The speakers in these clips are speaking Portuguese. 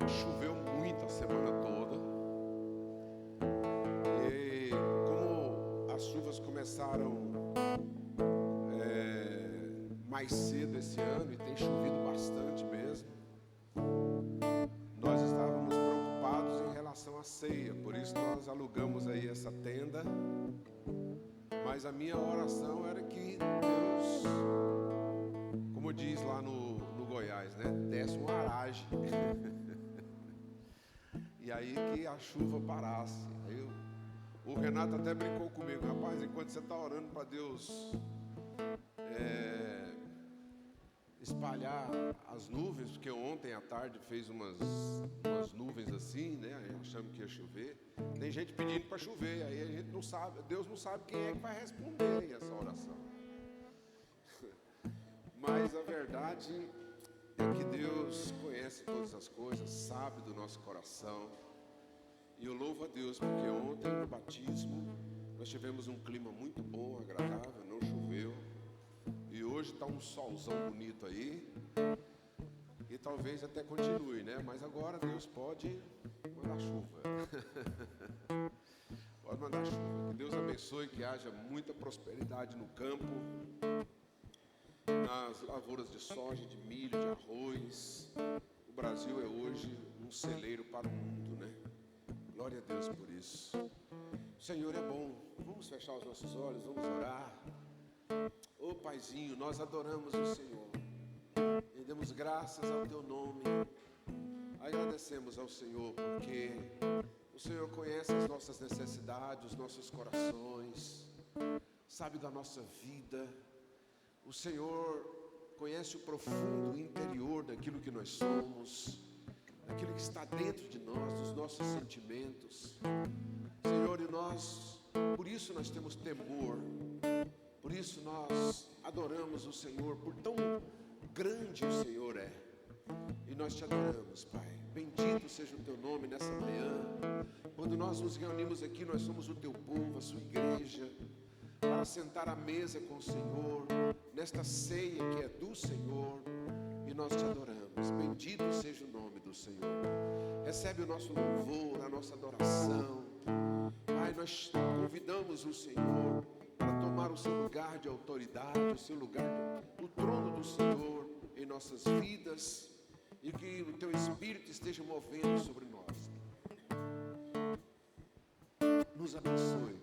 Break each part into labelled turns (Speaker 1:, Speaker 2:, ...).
Speaker 1: Choveu muito a semana toda. E como as chuvas começaram mais cedo esse ano, e tem chovido bastante mesmo, nós estávamos preocupados em relação à ceia. Por isso nós alugamos aí essa tenda. Mas a minha oração era que Deus, como diz lá no Goiás, né, desse uma aragem. E aí que a chuva parasse. Aí o Renato até brincou comigo: rapaz, enquanto você está orando para Deus espalhar as nuvens, porque ontem à tarde fez umas nuvens assim, né, achando que ia chover. Tem gente pedindo para chover, aí a gente não sabe, Deus não sabe quem é que vai responder aí essa oração. Mas a verdade é que Deus conhece todas as coisas, sabe do nosso coração. E eu louvo a Deus porque ontem no batismo nós tivemos um clima muito bom, agradável, não choveu. E hoje está um solzão bonito aí. E talvez até continue, né? Mas agora Deus pode mandar chuva. Pode mandar chuva. Que Deus abençoe, que haja muita prosperidade no campo, nas lavouras de soja, de milho, de arroz. O Brasil é hoje um celeiro para o mundo, né? Glória a Deus por isso. O Senhor é bom. Vamos fechar os nossos olhos, vamos orar. Ô Paizinho, nós adoramos o Senhor. Rendemos graças ao Teu nome. Agradecemos ao Senhor porque o Senhor conhece as nossas necessidades, os nossos corações, sabe da nossa vida. O Senhor conhece o profundo interior daquilo que nós somos, daquilo que está dentro de nós, dos nossos sentimentos. Senhor, e nós, por isso nós temos temor, por isso nós adoramos o Senhor, por tão grande o Senhor é. E nós te adoramos, Pai. Bendito seja o Teu nome nessa manhã. Quando nós nos reunimos aqui, nós somos o Teu povo, a Sua igreja, para sentar à mesa com o Senhor, nesta ceia que é do Senhor, e nós te adoramos. Bendito seja o nome do Senhor. Recebe o nosso louvor, a nossa adoração. Pai, nós convidamos o Senhor para tomar o seu lugar de autoridade, o seu lugar, o trono do Senhor em nossas vidas, e que o Teu Espírito esteja movendo sobre nós. Nos abençoe.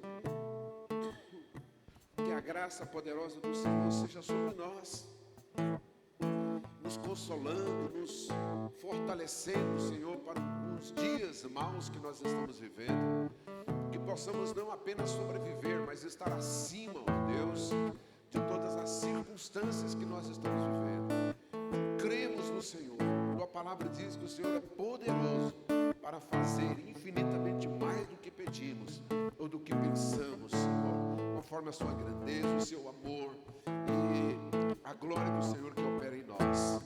Speaker 1: Que a graça poderosa do Senhor seja sobre nós, nos consolando, nos fortalecendo, Senhor, para os dias maus que nós estamos vivendo. Que possamos não apenas sobreviver, mas estar acima, ó Deus, de todas as circunstâncias que nós estamos vivendo. Cremos no Senhor. Tua palavra diz que o Senhor é poderoso para fazer infinitamente mais do que pedimos ou do que pensamos, Senhor, conforme a sua grandeza, o seu amor e a glória do Senhor que opera em nós.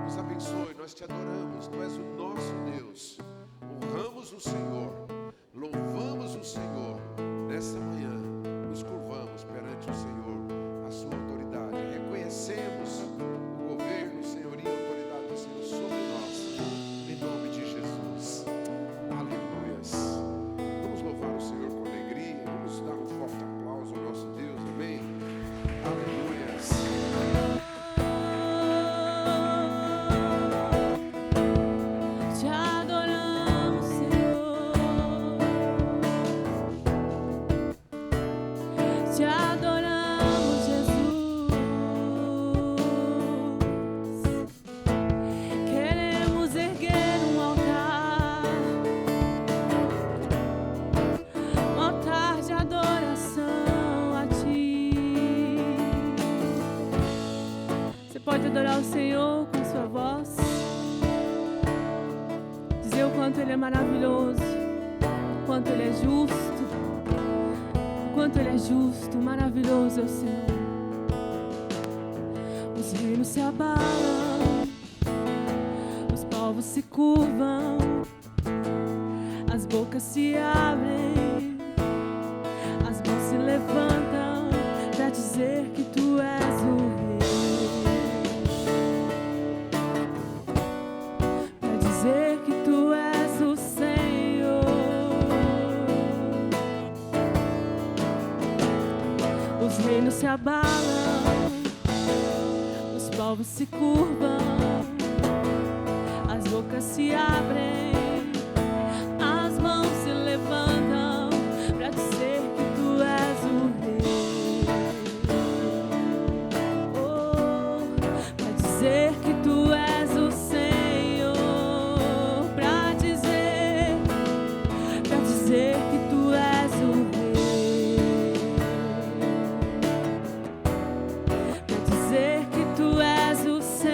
Speaker 1: Nos abençoe, nós te adoramos, Tu és o nosso Deus. Honramos o Senhor, louvamos o Senhor. Nessa manhã nos curvamos perante o Senhor, a sua autoridade. Reconhecemos o governo, o senhorio e a autoridade do Senhor sobre nós, em nome de Jesus. Aleluias. Vamos louvar o Senhor com alegria. Vamos dar um forte aplauso ao nosso Deus. Amém. Aleluias.
Speaker 2: Te adoramos, Senhor. Te adoramos, Jesus. Queremos erguer um altar de adoração a Ti. Você pode adorar o Senhor com sua voz, dizer o quanto Ele é maravilhoso, o quanto Ele é justo, o quanto Ele é justo, maravilhoso é o Senhor. Os reinos se abalam, os povos se curvam, as bocas se abrem, as mãos se levantam para dizer que Tu és o Rei. Para dizer que Tu se abalam, os povos se curvam, as bocas se abrem, as mãos se levantam para dizer que tu és o Rei. Oh, para dizer que tu és o Senhor, para dizer que tu és o Rei, para dizer que tu és o Senhor.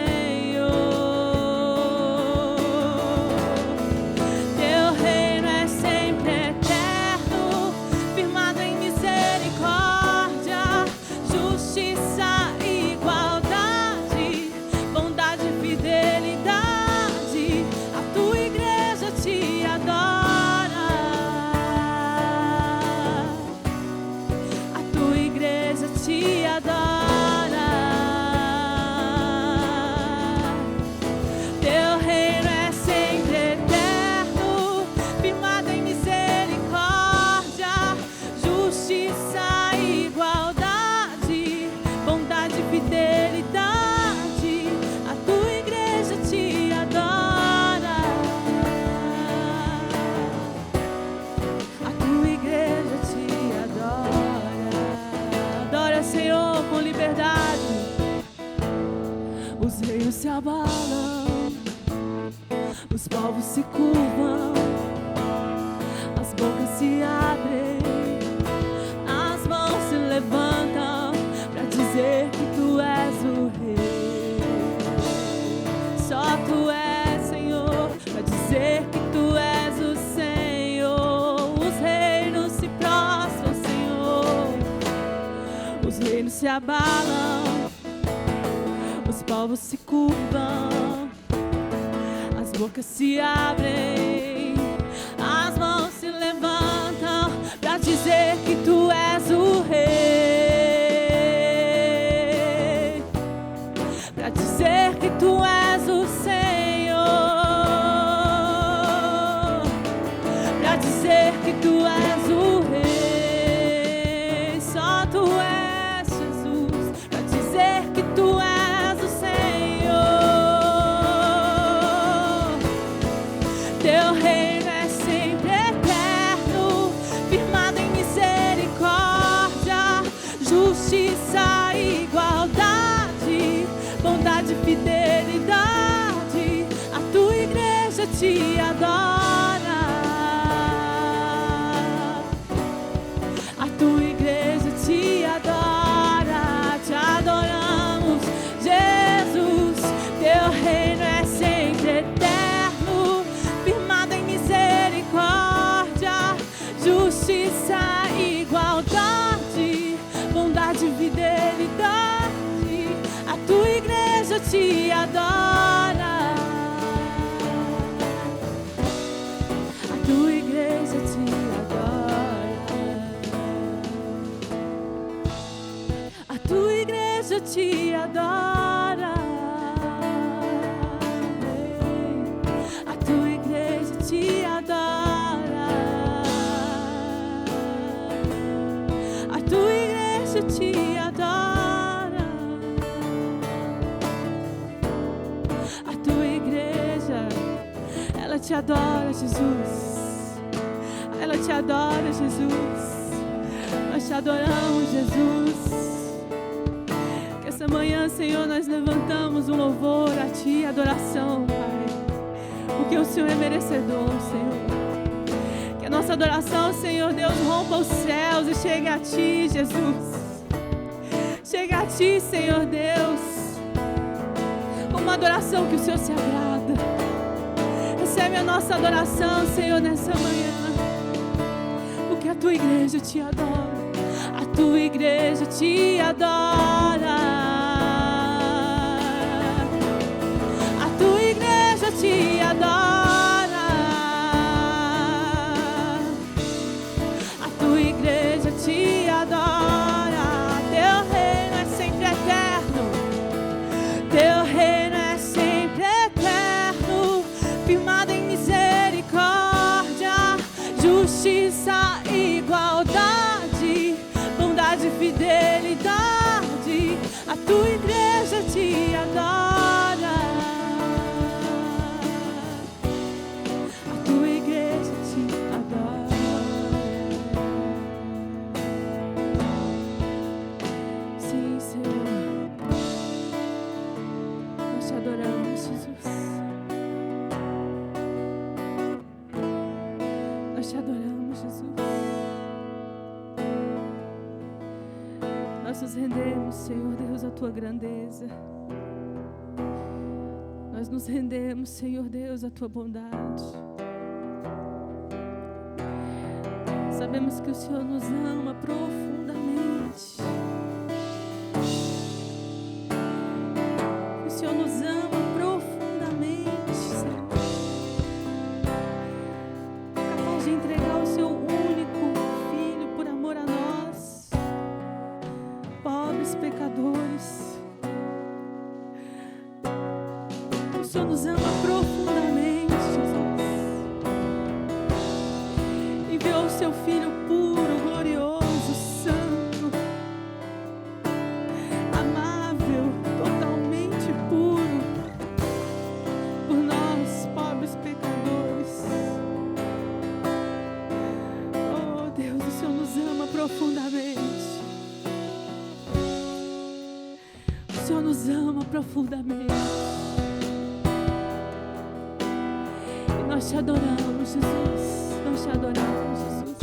Speaker 2: Teu reino é sempre eterno, firmado em misericórdia, justiça e igualdade, bondade e fidelidade. A tua igreja te adora, a tua igreja te adora. Teu reino é sempre eterno, firmado em misericórdia, justiça e igualdade, bondade e fidelidade. A tua igreja te adora, a tua igreja te adora. Adora, Senhor, com liberdade. Os reinos se abalam, os povos se curvam, as bocas se abrem, as mãos se levantam para dizer que tu és o Rei. Só tu és, Senhor, para dizer que tu és o Senhor. Os reinos se prostram, Senhor, os reinos se abalam, os povos se curvam, as bocas se abrem, as mãos se levantam para dizer que tu és o Rei, para dizer que tu és o Senhor, para dizer que tu és o Rei. Só tu és, Jesus, para dizer que tu és o Senhor. Teu reino é sempre eterno, firmado em misericórdia, justiça e igualdade, bondade e fidelidade. A tua igreja te adora, a tua igreja te adora. Te adoramos, Jesus. Teu reino é sempre eterno, firmado em misericórdia, justiça e igualdade, bondade e fidelidade. A tua igreja te adora, a tua igreja te adora, a tua igreja te adora, a tua igreja te adora, a tua igreja te adora, a tua igreja, ela te adora, Jesus. Ela te adora, Jesus. Nós te adoramos, Jesus. Que essa manhã, Senhor, nós levantamos um louvor a Ti, adoração, Pai. Porque o Senhor é merecedor, Senhor. Que a nossa adoração, Senhor Deus, rompa os céus e chegue a Ti, Jesus. Chegue a Ti, Senhor Deus. Uma adoração que o Senhor se agrada. Recebe a nossa adoração, Senhor, nessa manhã. Porque a Tua igreja te adora. A Tua igreja te adora. A Tua igreja te adora. A Tua igreja te adora. Teu reino é sempre eterno. Teu reino é sempre eterno, firmado em misericórdia, justiça e igualdade, bondade e fidelidade. Nós te adoramos, Jesus. Nós nos rendemos, Senhor Deus, à tua grandeza. Nós nos rendemos, Senhor Deus, à tua bondade. Sabemos que o Senhor nos ama profundamente. Que o Senhor nos ama profundamente, Senhor. Capaz de entregar o seu único Filho por amor a nós, pobres pecadores. O Senhor nos ama profundamente, Jesus. Enviou o seu Filho puro, glorioso, santo, amável, totalmente puro, por nós, pobres pecadores. Oh Deus, o Senhor nos ama profundamente. O Senhor nos ama profundamente. E nós te adoramos, Jesus. Nós te adoramos, Jesus.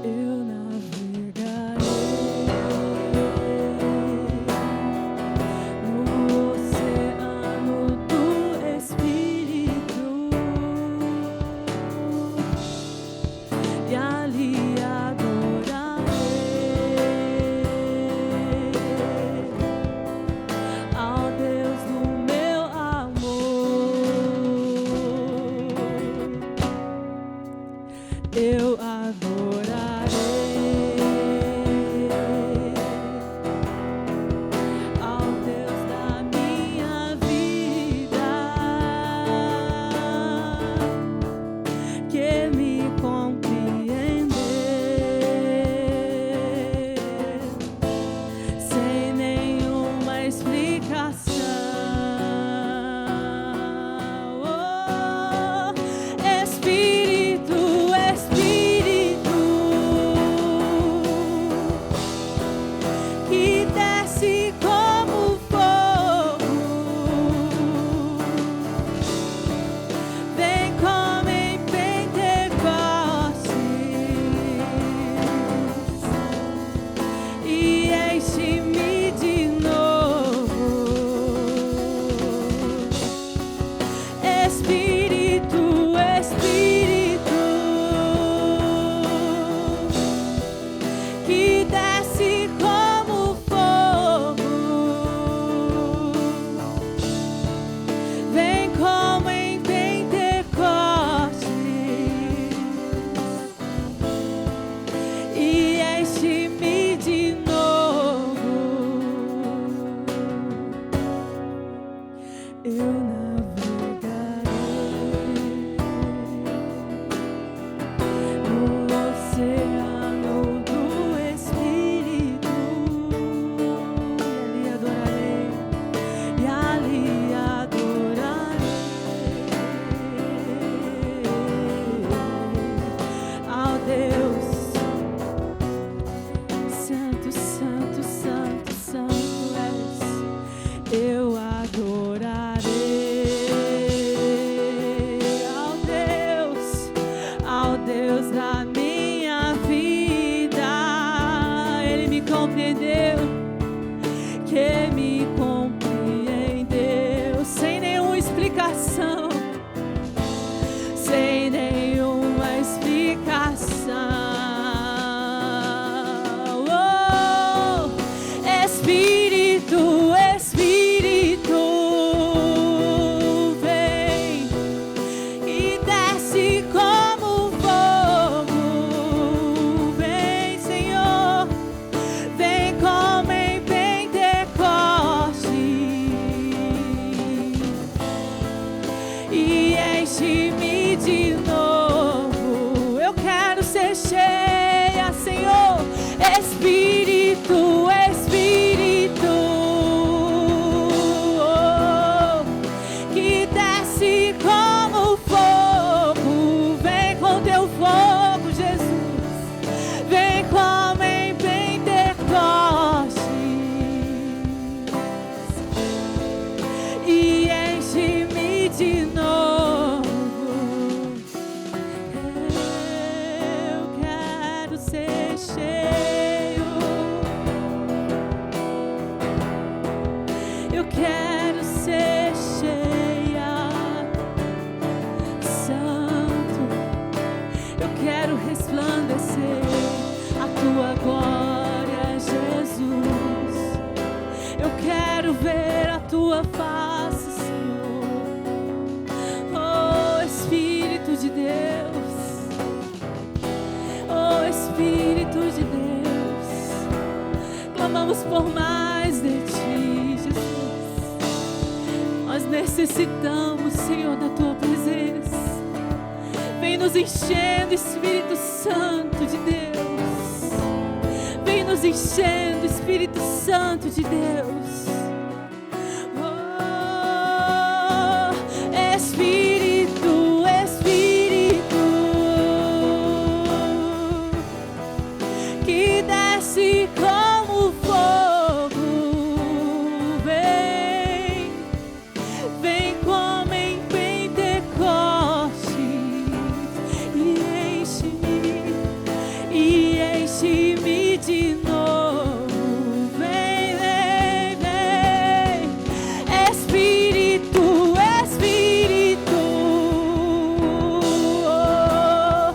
Speaker 2: Eu navegarei no oceano do Espírito e ali adorarei ao Deus do meu amor. Eu adorarei ao Deus da minha vida, que me compreendeu sem nenhuma explicação. Oh, Espírito, Espírito, que desce como fogo, vem como em Pentecostes e enche-me de novo. Espírito, Espírito, que desce como fogo, vem como em Pentecostes e enche-me de novo. Eu navegarei no oceano do Espírito e ali adorarei ao Deus Santo, Santo, Santo, Santo és. Eu adorarei ao Deus da minha vida. Ele me compreendeu, que me compreendeu sem nenhuma explicação, sem nenhuma explicação. Oh, Espírito, Espírito, quero ser cheia, Santo, eu quero resplandecer a tua glória, Jesus. Eu quero ver a tua face, Senhor. Oh, Espírito de Deus, oh, Espírito de Deus, clamamos por mais de ti, Jesus. Nós necessitamos, Senhor, da tua presença. Vem nos enchendo, Espírito Santo de Deus. Vem nos enchendo, Espírito Santo de Deus. Oh, Espírito, Espírito, que desce como fogo, vem, vem como em Pentecostes e enche-me de novo. Vem, vem, vem, Espírito, Espírito, oh,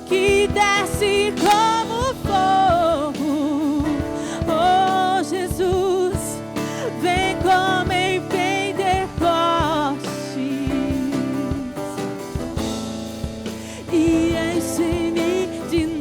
Speaker 2: que desce como fogo. Oh, Jesus, vem como em Pentecostes e enche-me de novo.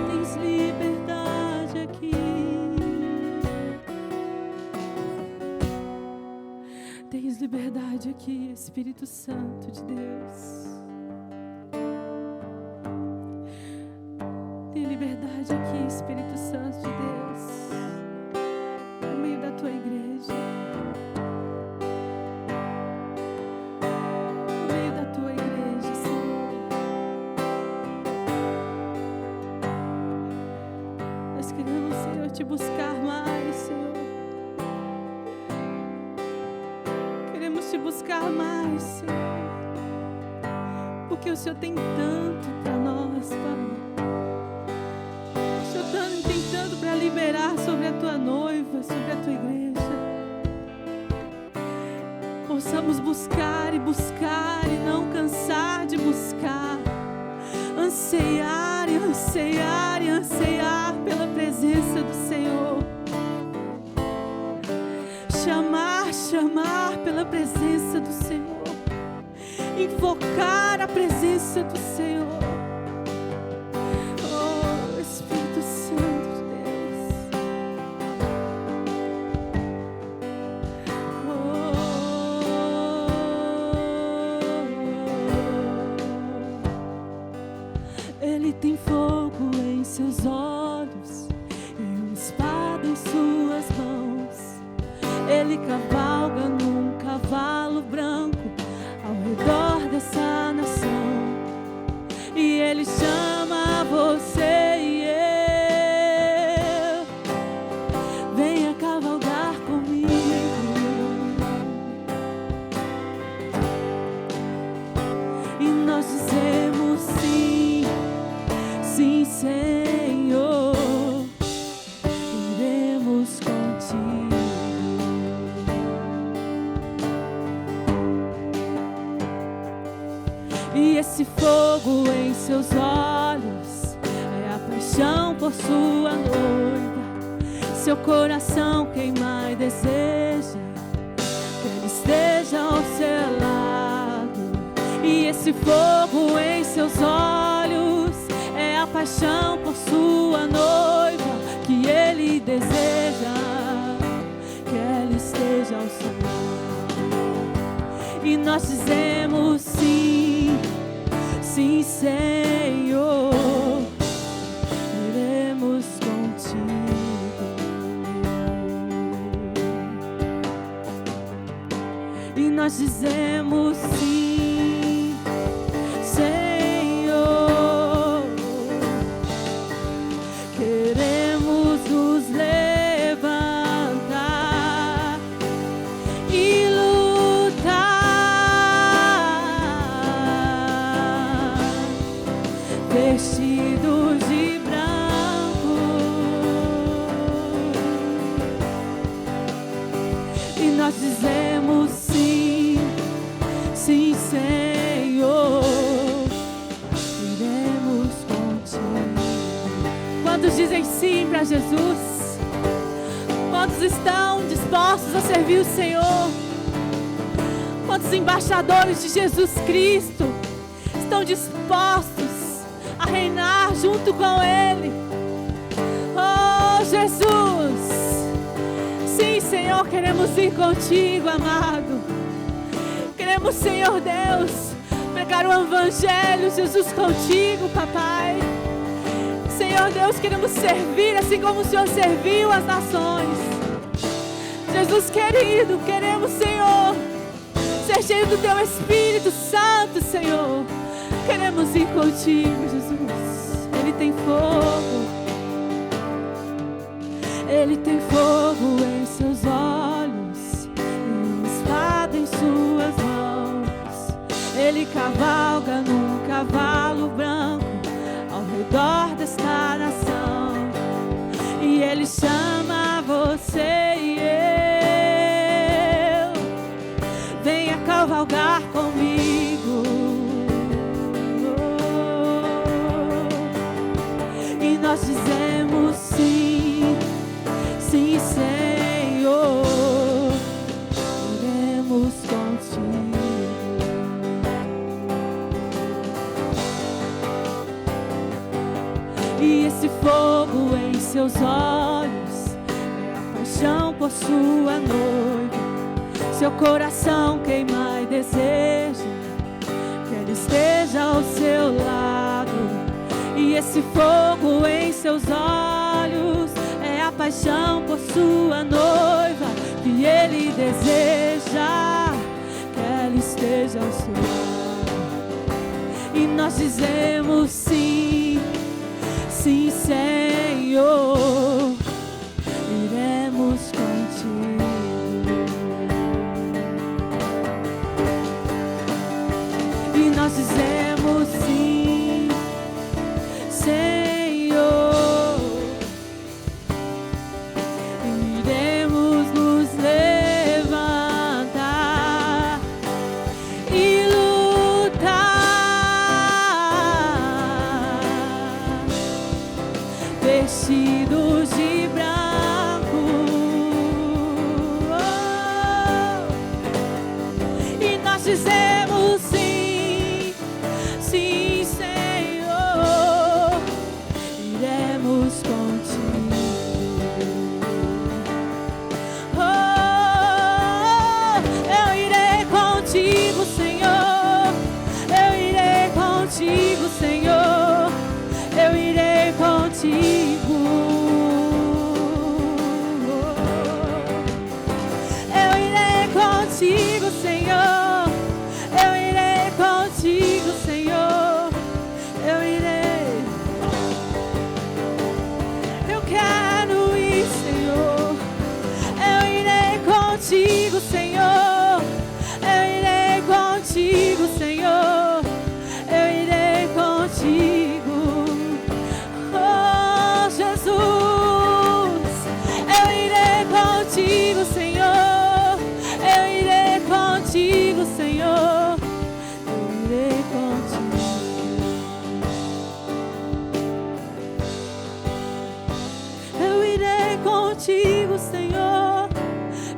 Speaker 2: Tens liberdade aqui. Tens liberdade aqui, Espírito Santo de Deus. Tem liberdade aqui, Espírito Santo de Deus, no meio da tua igreja, no meio da tua igreja, Senhor. Nós queremos, Senhor, te buscar mais, Senhor. Queremos te buscar mais, Senhor, porque o Senhor tem tanto para nós, Pai. O Senhor tem tanto para liberar sobre a tua noiva, sobre a tua igreja. Possamos buscar e buscar e não cansar de buscar, anseiar e anseiar e anseiar pela presença do Senhor. Chamar, chamar pela presença do Senhor. Invocar a presença do Senhor. Oh, Espírito Santo de Deus. Oh, Ele tem fogo em seus olhos e uma espada em suas mãos. Ele cavalga num cavalo branco ao redor dessa nação, e Ele chama você e eu. Venha cavalgar comigo. E nós dizemos sim, sim, Senhor, iremos contigo. E esse fogo em seus olhos é a paixão por sua noiva. Seu coração queima e deseja que Ele esteja ao seu lado. E esse fogo em seus olhos é a paixão por sua noiva, que Ele deseja que ela esteja ao seu lado. E nós dizemos sim, sim, Senhor, iremos contigo. E nós dizemos sim, vestidos de branco, e nós dizemos sim, sim, Senhor, iremos contigo. Quantos dizem sim para Jesus? Quantos estão dispostos a servir o Senhor? Quantos embaixadores de Jesus Cristo estão dispostos a reinar junto com Ele? Oh, Jesus! Sim, Senhor, queremos ir contigo, amado. Queremos, Senhor Deus, pregar o Evangelho, Jesus, contigo, papai. Senhor Deus, queremos servir assim como o Senhor serviu as nações. Jesus querido, queremos, Senhor, ser cheio do Teu Espírito Santo, Senhor. Queremos ir contigo, Jesus. Ele tem fogo. Ele tem fogo em seus olhos e uma espada em suas mãos. Ele cavalga num cavalo branco ao redor desta nação, e Ele chama você e eu. Venha cavalgar comigo. E nós dizemos sim, sim, Senhor, iremos contigo. E esse fogo em seus olhos é a paixão por sua noiva. Seu coração queima e deseja que Ele esteja ao seu lado. E esse fogo em seus olhos é a paixão por sua noiva, que Ele deseja que ela esteja ao seu lado. E nós dizemos sim, sim, Senhor, iremos contigo. E nós dizemos sim, Senhor, iremos nos levantar e lutar, vestidos de branco, e nós dizemos sim, sim, Senhor, iremos contigo. Oh, eu irei contigo, Senhor, eu irei contigo, Senhor, eu irei contigo. Eu irei contigo, Senhor, eu irei contigo, Senhor, eu irei. Eu quero ir, Senhor, eu irei contigo, Senhor, eu irei contigo, Senhor, eu irei contigo. Oh, Jesus, eu irei contigo, Senhor, eu irei contigo, Senhor, eu irei contigo. Eu irei contigo, Senhor,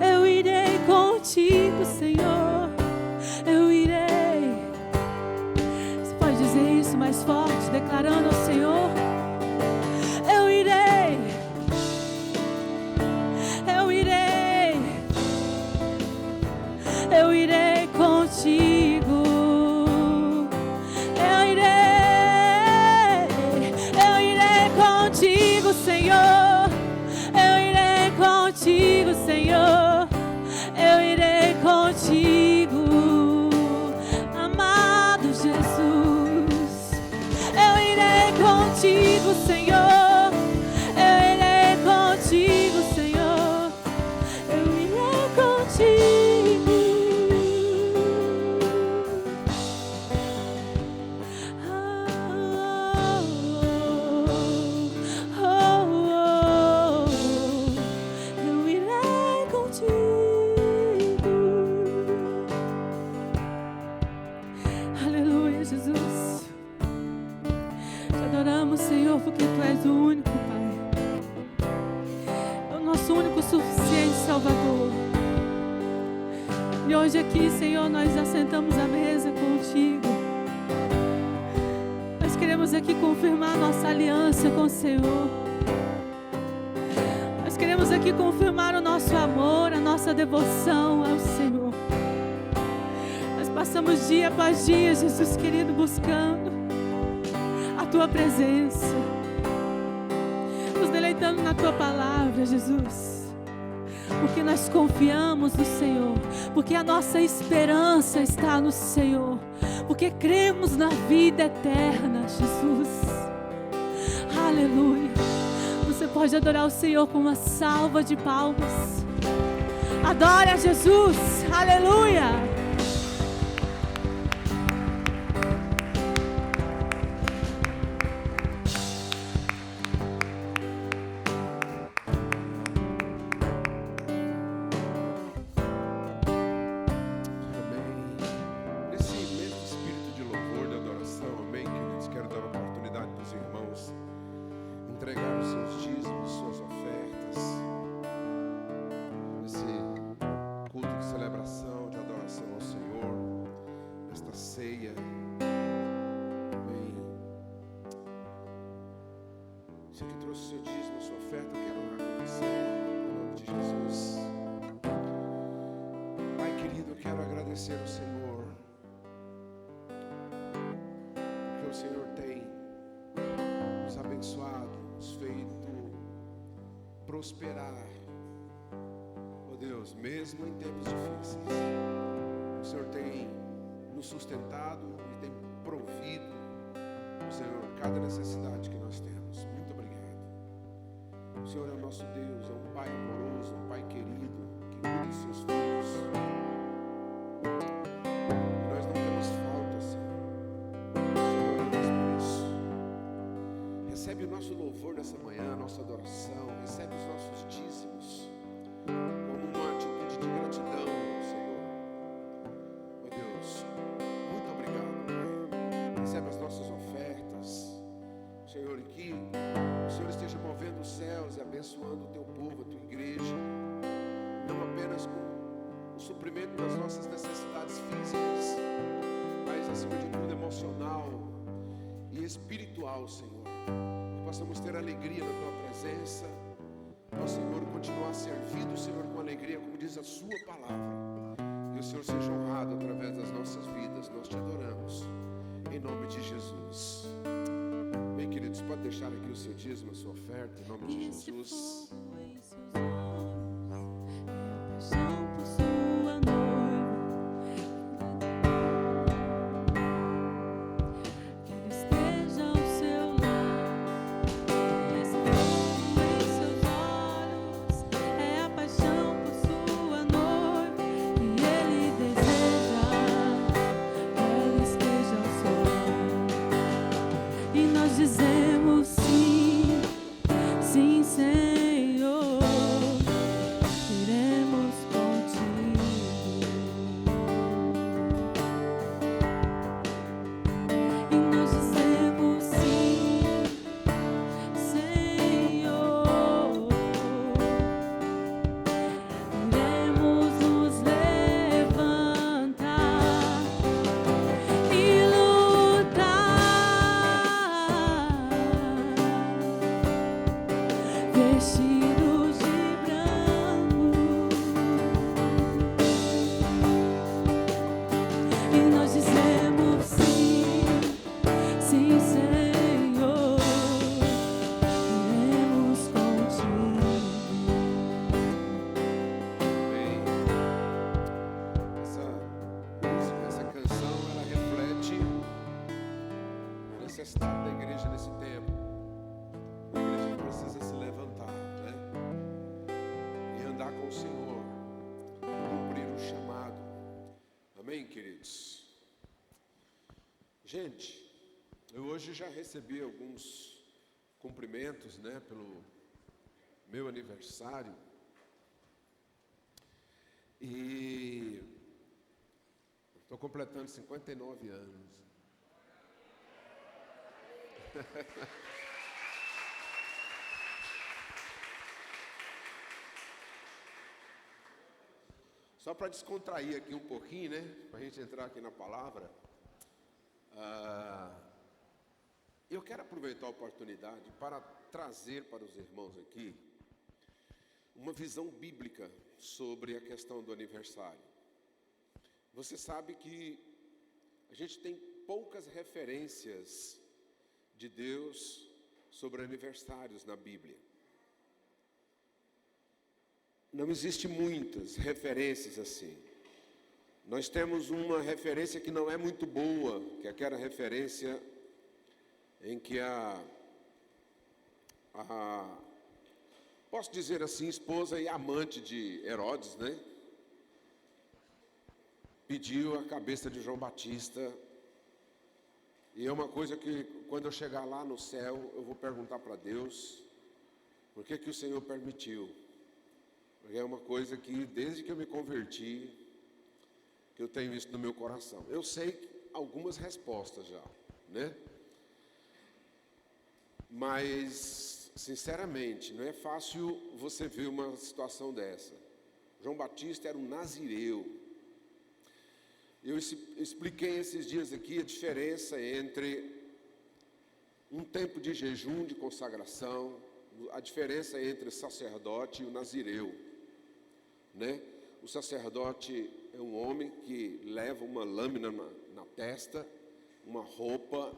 Speaker 2: eu irei contigo, Senhor, eu irei. Você pode dizer isso mais forte, declarando ao Senhor: eu irei, eu irei, eu irei contigo, eu irei contigo, Senhor, eu irei contigo, Senhor, eu irei contigo, amado Jesus, eu irei contigo, Senhor, eu irei contigo, Senhor, eu irei contigo. Ah, Senhor, porque Tu és o único, Pai. É o nosso único suficiente Salvador. E hoje aqui, Senhor, nós assentamos à mesa contigo. Nós queremos aqui confirmar nossa aliança com o Senhor. Nós queremos aqui confirmar o nosso amor, a nossa devoção ao Senhor. Nós passamos dia após dia, Jesus querido, buscando a Tua presença, nos deleitando na Tua palavra, Jesus. Porque nós confiamos no Senhor, porque a nossa esperança está no Senhor, porque cremos na vida eterna, Jesus. Aleluia. Você pode adorar o Senhor com uma salva de palmas. Adore a Jesus. Aleluia.
Speaker 1: Você que trouxe o seu dízimo, a sua oferta, eu quero agradecer em nome de Jesus. Pai querido, eu quero agradecer ao Senhor, porque o Senhor tem nos abençoado, nos feito prosperar. Oh Deus, mesmo em tempos difíceis, o Senhor tem nos sustentado e tem provido, Senhor, cada necessidade que nós temos. Muito obrigado. O Senhor é o nosso Deus, é um Pai amoroso, um Pai querido, que cuida dos seus filhos. E nós não temos falta, Senhor. Senhor, por isso. Recebe o nosso louvor nessa manhã, a nossa adoração. Recebe os nossos dízimos como uma atitude de gratidão, Senhor. Oh Deus, muito obrigado, Pai. Recebe as nossas ofertas, Senhor, e que o Senhor esteja movendo os céus e abençoando o Teu povo, a Tua igreja, não apenas com o suprimento das nossas necessidades físicas, mas acima de tudo emocional e espiritual, Senhor. Que possamos ter alegria na Tua presença, ó Senhor, continuar servindo o Senhor com alegria, como diz a Sua palavra, e o Senhor seja honrado através das nossas vidas. Nós Te adoramos, em nome de Jesus. Bem, queridos, pode deixar aqui o seu dízimo, a sua oferta, em nome de Jesus.
Speaker 2: Dizemos sim, sim, Senhor, iremos contigo. E nós dizemos sim, Senhor, iremos nos levantar e lutar. Vestidos de branco, e nós dizemos sim, sim, Senhor, iremos contigo.
Speaker 1: Bem, essa canção, ela reflete a necessidade da igreja nesse tempo. A igreja precisa se levantar, né? E andar com o Senhor, cumprir o chamado. Amém, queridos? Gente, eu hoje já recebi alguns cumprimentos, né, pelo meu aniversário. E estou completando 59 anos. Só para descontrair aqui um pouquinho, né? Para a gente entrar aqui na palavra. Eu quero aproveitar a oportunidade para trazer para os irmãos aqui uma visão bíblica sobre a questão do aniversário. Você sabe que a gente tem poucas referências de Deus sobre aniversários na Bíblia. Não existe muitas referências assim. Nós temos uma referência que não é muito boa, que é aquela referência em que posso dizer assim, esposa e amante de Herodes, né? Pediu a cabeça de João Batista. E é uma coisa que, quando eu chegar lá no céu, eu vou perguntar para Deus, por que o Senhor permitiu? Porque é uma coisa que, desde que eu me converti, que eu tenho isso no meu coração. Eu sei algumas respostas já, né? Mas, sinceramente, não é fácil você ver uma situação dessa. João Batista era um nazireu. Eu expliquei esses dias aqui a diferença entre um tempo de jejum, de consagração, a diferença entre sacerdote e o nazireu, né? O sacerdote é um homem que leva uma lâmina na testa, uma roupa,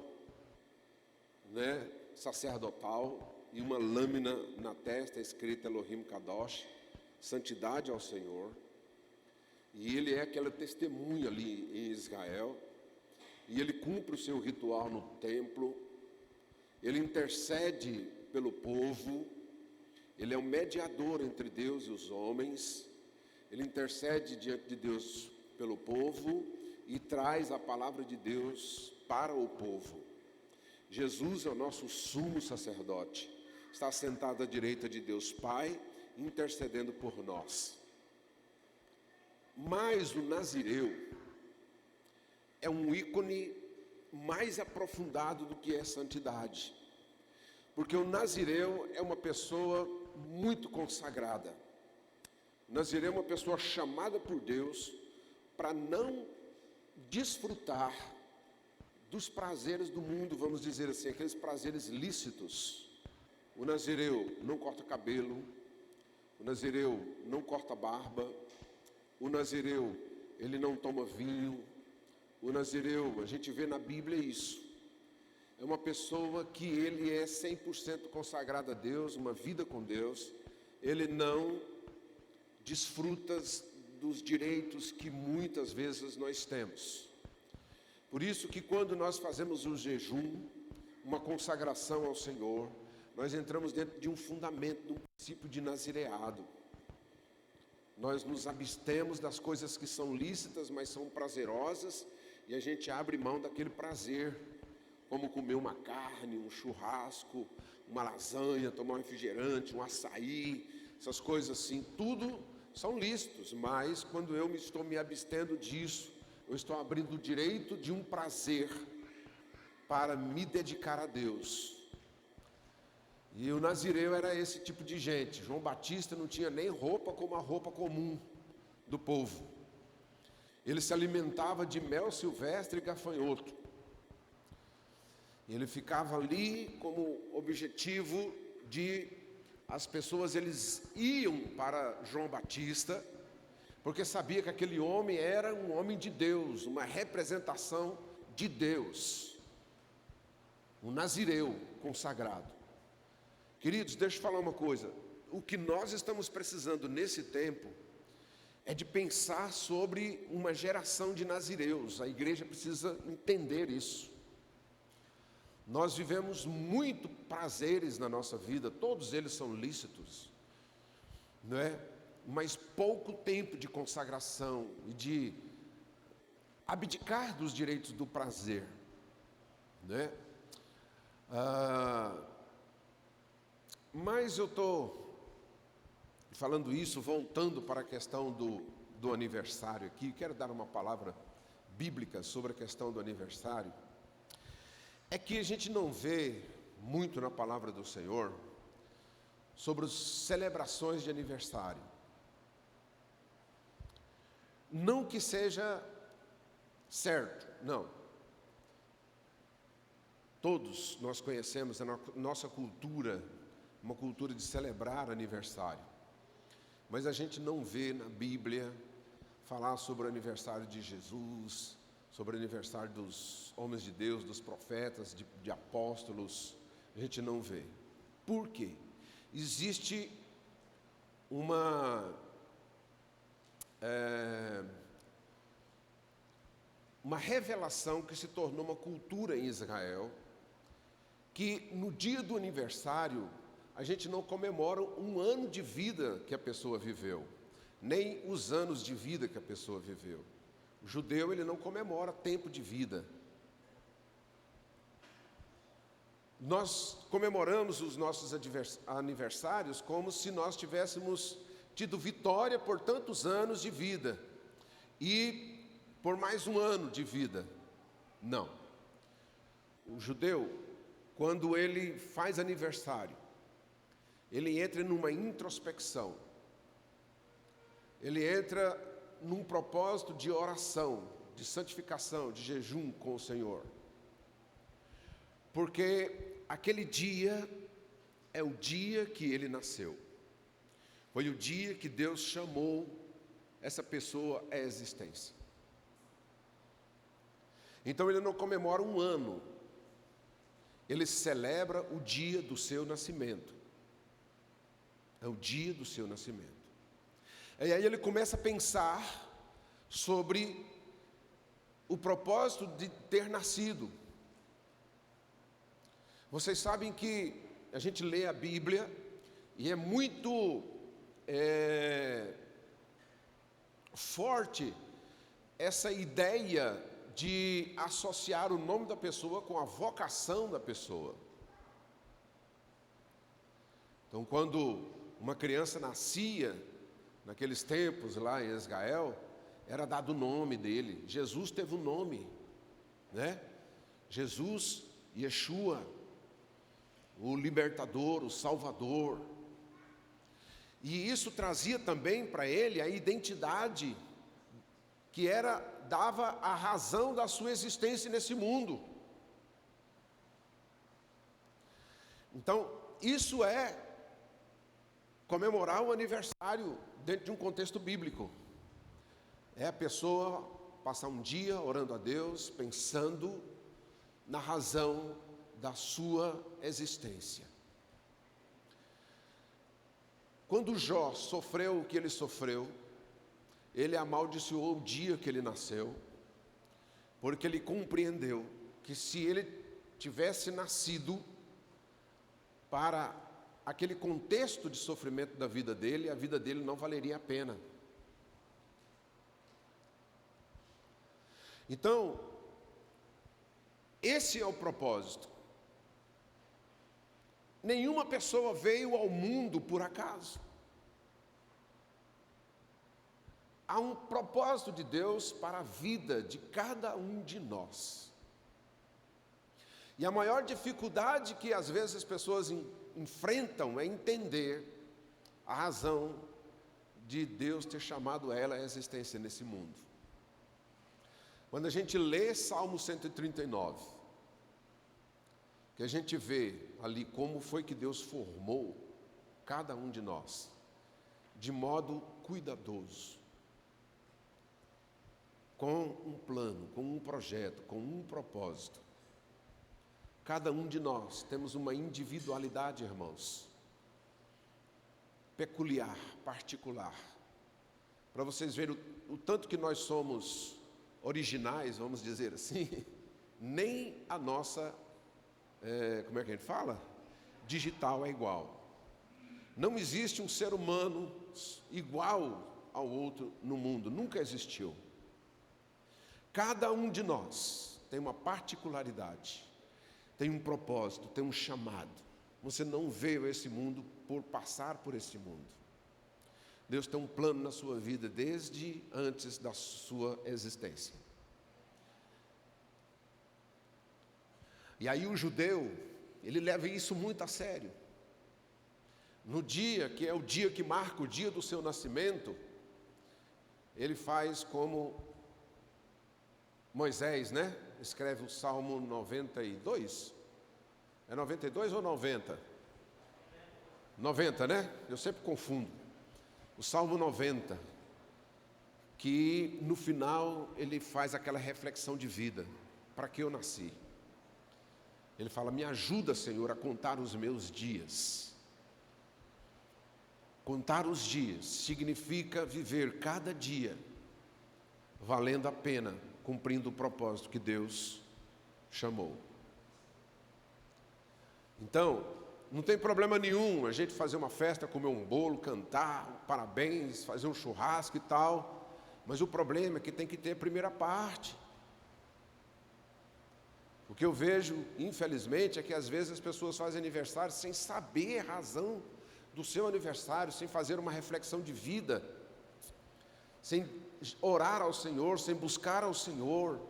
Speaker 1: né, sacerdotal e uma lâmina na testa escrita Elohim Kadosh, santidade ao Senhor. E ele é aquela testemunha ali em Israel, e ele cumpre o seu ritual no templo, ele intercede pelo povo, ele é o mediador entre Deus e os homens, ele intercede diante de Deus pelo povo e traz a palavra de Deus para o povo. Jesus é o nosso sumo sacerdote, está sentado à direita de Deus Pai, intercedendo por nós. Mas o nazireu é um ícone mais aprofundado do que é santidade, porque o nazireu é uma pessoa muito consagrada. O nazireu é uma pessoa chamada por Deus para não desfrutar dos prazeres do mundo, vamos dizer assim, aqueles prazeres lícitos. O nazireu não corta cabelo, o nazireu não corta barba, o nazireu, ele não toma vinho. O nazireu, a gente vê na Bíblia isso. É uma pessoa que ele é 100% consagrado a Deus, uma vida com Deus. Ele não desfruta dos direitos que muitas vezes nós temos. Por isso que quando nós fazemos um jejum, uma consagração ao Senhor, nós entramos dentro de um fundamento, de um princípio de nazireado. Nós nos abstemos das coisas que são lícitas, mas são prazerosas, e a gente abre mão daquele prazer, como comer uma carne, um churrasco, uma lasanha, tomar um refrigerante, um açaí, essas coisas assim, tudo são lícitos, mas quando eu estou me abstendo disso, eu estou abrindo o direito de um prazer para me dedicar a Deus. E o nazireu era esse tipo de gente. João Batista não tinha nem roupa como a roupa comum do povo. Ele se alimentava de mel silvestre e gafanhoto. Ele ficava ali como objetivo de as pessoas, eles iam para João Batista, porque sabia que aquele homem era um homem de Deus, uma representação de Deus, um nazireu consagrado. Queridos, deixa eu falar uma coisa. O que nós estamos precisando nesse tempo é de pensar sobre uma geração de nazireus. A igreja precisa entender isso. Nós vivemos muito prazeres na nossa vida, todos eles são lícitos, não é? Mas pouco tempo de consagração e de abdicar dos direitos do prazer, né? Mas eu estou falando isso, voltando para a questão do aniversário aqui. Quero dar uma palavra bíblica sobre a questão do aniversário. É que a gente não vê muito na palavra do Senhor sobre as celebrações de aniversário. Não que seja certo, não. Todos nós conhecemos a nossa cultura, uma cultura de celebrar aniversário. Mas a gente não vê na Bíblia falar sobre o aniversário de Jesus, sobre o aniversário dos homens de Deus, dos profetas, de apóstolos. A gente não vê. Por quê? Existe uma revelação que se tornou uma cultura em Israel, que no dia do aniversário a gente não comemora um ano de vida que a pessoa viveu, nem os anos de vida que a pessoa viveu. O judeu, ele não comemora tempo de vida. Nós comemoramos os nossos aniversários como se nós tivéssemos tido vitória por tantos anos de vida e por mais um ano de vida. Não. O judeu, quando ele faz aniversário, ele entra numa introspecção. Ele entra num propósito de oração, de santificação, de jejum com o Senhor. Porque aquele dia é o dia que ele nasceu. Foi o dia que Deus chamou essa pessoa à existência. Então ele não comemora um ano, ele celebra o dia do seu nascimento. É o dia do seu nascimento. E aí ele começa a pensar sobre o propósito de ter nascido. Vocês sabem que a gente lê a Bíblia e é muito forte essa ideia de associar o nome da pessoa com a vocação da pessoa. Então, quando uma criança nascia, naqueles tempos lá em Israel, era dado o nome dele. Jesus teve um nome, né? Jesus, Yeshua, o libertador, o salvador. E isso trazia também para ele a identidade que dava a razão da sua existência nesse mundo. Então, isso é comemorar o aniversário dentro de um contexto bíblico. É a pessoa passar um dia orando a Deus, pensando na razão da sua existência. Quando Jó sofreu o que ele sofreu, ele amaldiçoou o dia que ele nasceu, porque ele compreendeu que se ele tivesse nascido para aquele contexto de sofrimento da vida dele, a vida dele não valeria a pena. Então, esse é o propósito. Nenhuma pessoa veio ao mundo por acaso. Há um propósito de Deus para a vida de cada um de nós. E a maior dificuldade que às vezes as pessoas enfrentam é entender a razão de Deus ter chamado ela à existência nesse mundo. Quando a gente lê Salmo 139, que a gente vê ali como foi que Deus formou cada um de nós, de modo cuidadoso, com um plano, com um projeto, com um propósito. Cada um de nós temos uma individualidade, irmãos, peculiar, particular. Para vocês verem o tanto que nós somos originais, vamos dizer assim, nem a nossa, como é que a gente fala? Digital é igual. Não existe um ser humano igual ao outro no mundo, nunca existiu. Cada um de nós tem uma particularidade, tem um propósito, tem um chamado. Você não veio a esse mundo por passar por esse mundo. Deus tem um plano na sua vida desde antes da sua existência. E aí o judeu, ele leva isso muito a sério. No dia que é o dia que marca o dia do seu nascimento, ele faz como Moisés, né? Escreve o Salmo 92. É 92 ou 90? 90, né? Eu sempre confundo. O Salmo 90, que no final ele faz aquela reflexão de vida. Para que eu nasci? Ele fala: me ajuda, Senhor, a contar os meus dias. Contar os dias significa viver cada dia valendo a pena, cumprindo o propósito que Deus chamou. Então, não tem problema nenhum a gente fazer uma festa, comer um bolo, cantar parabéns, fazer um churrasco e tal, mas o problema é que tem que ter a primeira parte. O que eu vejo, infelizmente, é que às vezes as pessoas fazem aniversário sem saber a razão do seu aniversário, sem fazer uma reflexão de vida, sem orar ao Senhor, sem buscar ao Senhor,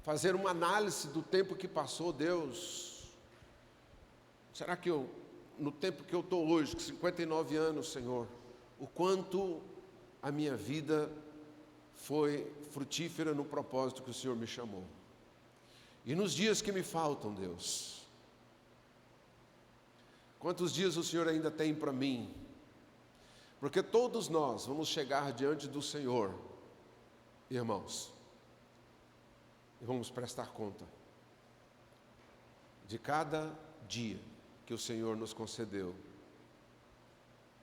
Speaker 1: fazer uma análise do tempo que passou. Deus, será que no tempo que eu estou hoje, com 59 anos, Senhor, o quanto a minha vida foi frutífera no propósito que o Senhor me chamou? E nos dias que me faltam, Deus, quantos dias o Senhor ainda tem para mim? Porque todos nós vamos chegar diante do Senhor, irmãos, e vamos prestar conta de cada dia que o Senhor nos concedeu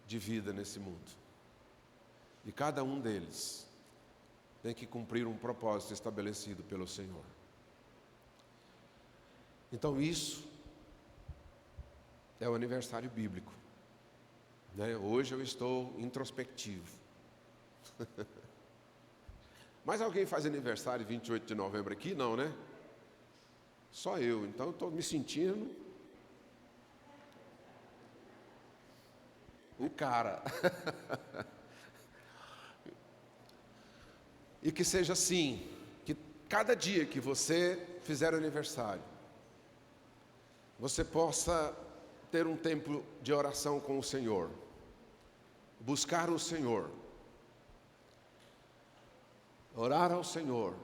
Speaker 1: de vida nesse mundo. E cada um deles tem que cumprir um propósito estabelecido pelo Senhor. Então isso é o aniversário bíblico, né? Hoje eu estou introspectivo. Mas alguém faz aniversário 28 de novembro aqui? Não, né? Só eu, então eu estou me sentindo o cara. E que seja assim, que cada dia que você fizer aniversário, você possa ter um tempo de oração com o Senhor, buscar o Senhor, orar ao Senhor,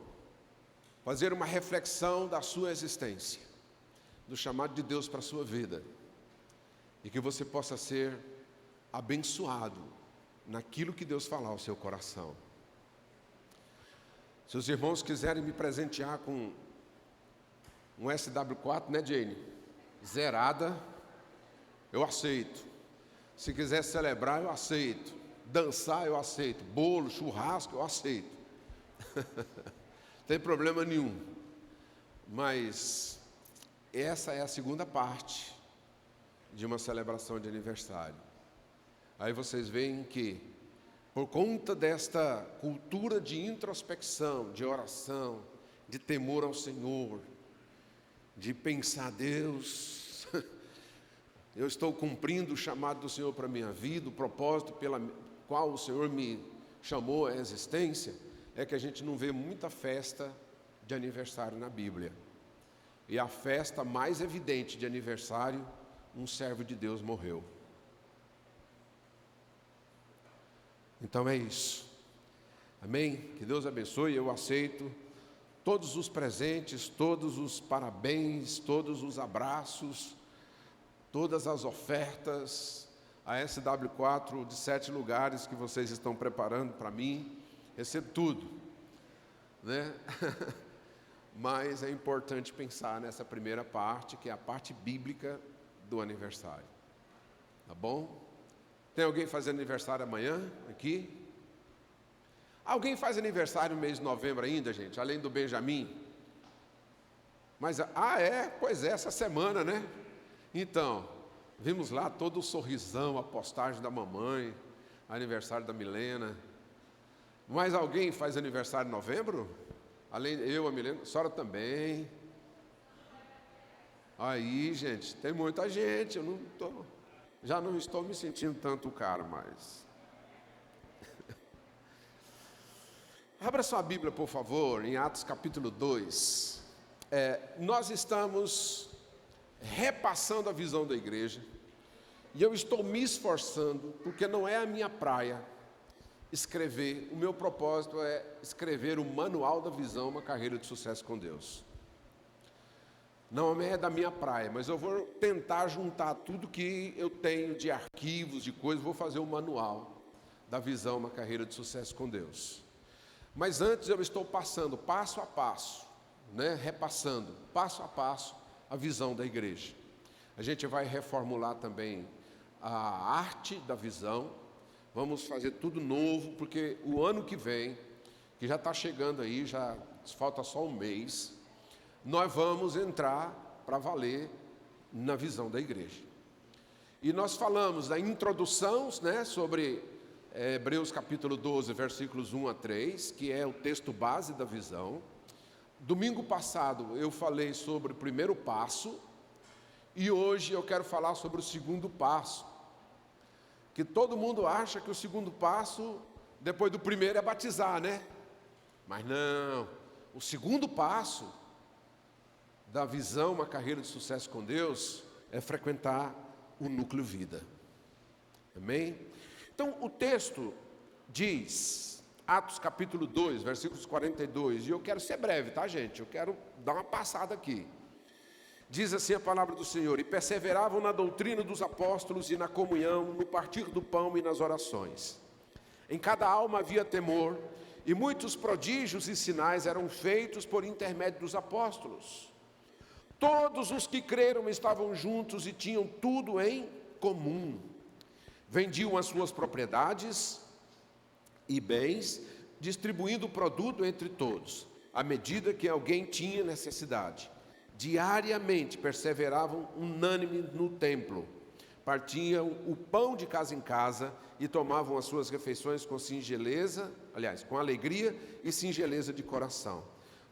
Speaker 1: fazer uma reflexão da sua existência, do chamado de Deus para a sua vida, e que você possa ser abençoado naquilo que Deus falar ao seu coração. Se os irmãos quiserem me presentear com um SW4, né, Jane? Zerada, eu aceito. Se quiser celebrar, eu aceito. Dançar, eu aceito. Bolo, churrasco, eu aceito. Não tem problema nenhum. Mas essa é a segunda parte de uma celebração de aniversário. Aí vocês veem que, por conta desta cultura de introspecção, de oração, de temor ao Senhor, de pensar: Deus, eu estou cumprindo o chamado do Senhor para a minha vida, o propósito pela qual o Senhor me chamou à existência, é que a gente não vê muita festa de aniversário na Bíblia. E a festa mais evidente de aniversário, um servo de Deus morreu. Então é isso. Amém? Que Deus abençoe. Eu aceito todos os presentes, todos os parabéns, todos os abraços, todas as ofertas, a SW4 de 7 lugares que vocês estão preparando para mim. Recebo tudo, né? Mas é importante pensar nessa primeira parte, que é a parte bíblica do aniversário. Tá bom? Tem alguém fazendo aniversário amanhã aqui? Alguém faz aniversário no mês de novembro ainda, gente? Além do Benjamin? Mas, pois é, essa semana, né? Então, vimos lá todo o sorrisão, a postagem da mamãe, aniversário da Milena. Mas alguém faz aniversário em novembro? Além eu, a Milena, a senhora também. Aí, gente, tem muita gente, já não estou me sentindo tanto o cara mais. Abra sua Bíblia, por favor, em Atos capítulo 2. Nós estamos repassando a visão da igreja, e eu estou me esforçando, porque não é a minha praia, escrever, o meu propósito é escrever o manual da visão, uma carreira de sucesso com Deus. Não é da minha praia, mas eu vou tentar juntar tudo que eu tenho de arquivos, de coisas, vou fazer o manual da visão, uma carreira de sucesso com Deus. Mas antes eu estou passando passo a passo, repassando passo a passo a visão da igreja. A gente vai reformular também a arte da visão, vamos fazer tudo novo, porque o ano que vem, que já está chegando aí, já falta só um mês, nós vamos entrar para valer na visão da igreja. E nós falamos da introdução, sobre Hebreus capítulo 12, versículos 1 a 3, que é o texto base da visão. Domingo passado eu falei sobre o primeiro passo, e hoje eu quero falar sobre o segundo passo, que todo mundo acha que o segundo passo, depois do primeiro, é batizar, Mas não, o segundo passo da visão, uma carreira de sucesso com Deus, é frequentar o núcleo vida. Amém? Então, o texto diz, Atos capítulo 2, versículos 42, e eu quero ser breve, tá, gente? Eu quero dar uma passada aqui. Diz assim a palavra do Senhor: e perseveravam na doutrina dos apóstolos e na comunhão, no partir do pão e nas orações. Em cada alma havia temor, e muitos prodígios e sinais eram feitos por intermédio dos apóstolos. Todos os que creram estavam juntos e tinham tudo em comum. Vendiam as suas propriedades e bens, distribuindo o produto entre todos, à medida que alguém tinha necessidade. Diariamente perseveravam unânimes no templo, partiam o pão de casa em casa e tomavam as suas refeições com com alegria e singeleza de coração,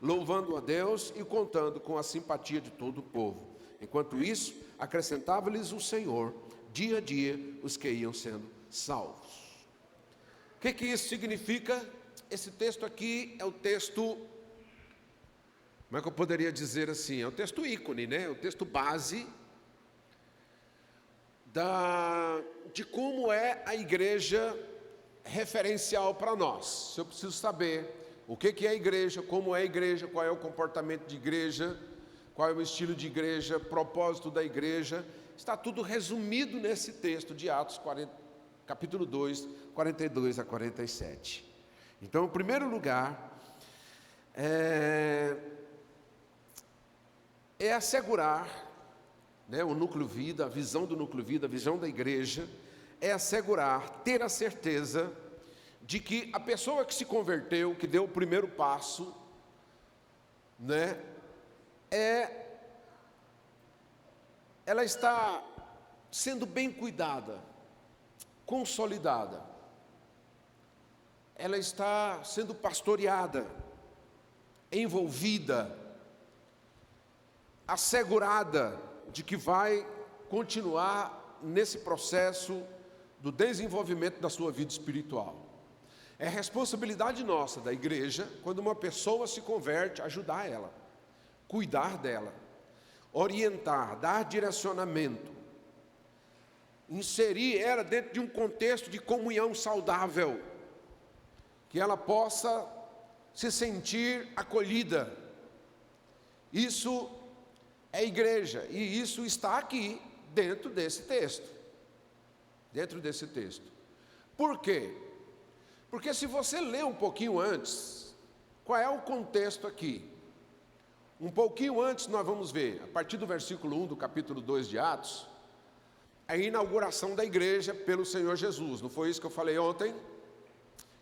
Speaker 1: louvando a Deus e contando com a simpatia de todo o povo. Enquanto isso, acrescentava-lhes o Senhor, dia a dia, os que iam sendo salvos. O que isso significa? Esse texto aqui é o texto, como é que eu poderia dizer assim? É o texto ícone, o texto base de como é a igreja referencial para nós. Se eu preciso saber o que é a igreja, como é a igreja, qual é o comportamento de igreja, qual é o estilo de igreja, propósito da igreja, está tudo resumido nesse texto de Atos capítulo 2, 42 a 47. Então, em primeiro lugar, é assegurar, o núcleo vida, a visão do núcleo vida, a visão da igreja, é assegurar, ter a certeza de que a pessoa que se converteu, que deu o primeiro passo, ela está sendo bem cuidada, consolidada, ela está sendo pastoreada, envolvida, assegurada de que vai continuar nesse processo do desenvolvimento da sua vida espiritual. É responsabilidade nossa, da igreja, quando uma pessoa se converte, ajudar ela, cuidar dela, orientar, dar direcionamento, inserir ela dentro de um contexto de comunhão saudável, que ela possa se sentir acolhida. Isso é igreja, e isso está aqui dentro desse texto. Por quê? Porque se você ler um pouquinho antes, qual é o contexto aqui? Um pouquinho antes nós vamos ver, a partir do versículo 1 do capítulo 2 de Atos, a inauguração da igreja pelo Senhor Jesus. Não foi isso que eu falei ontem?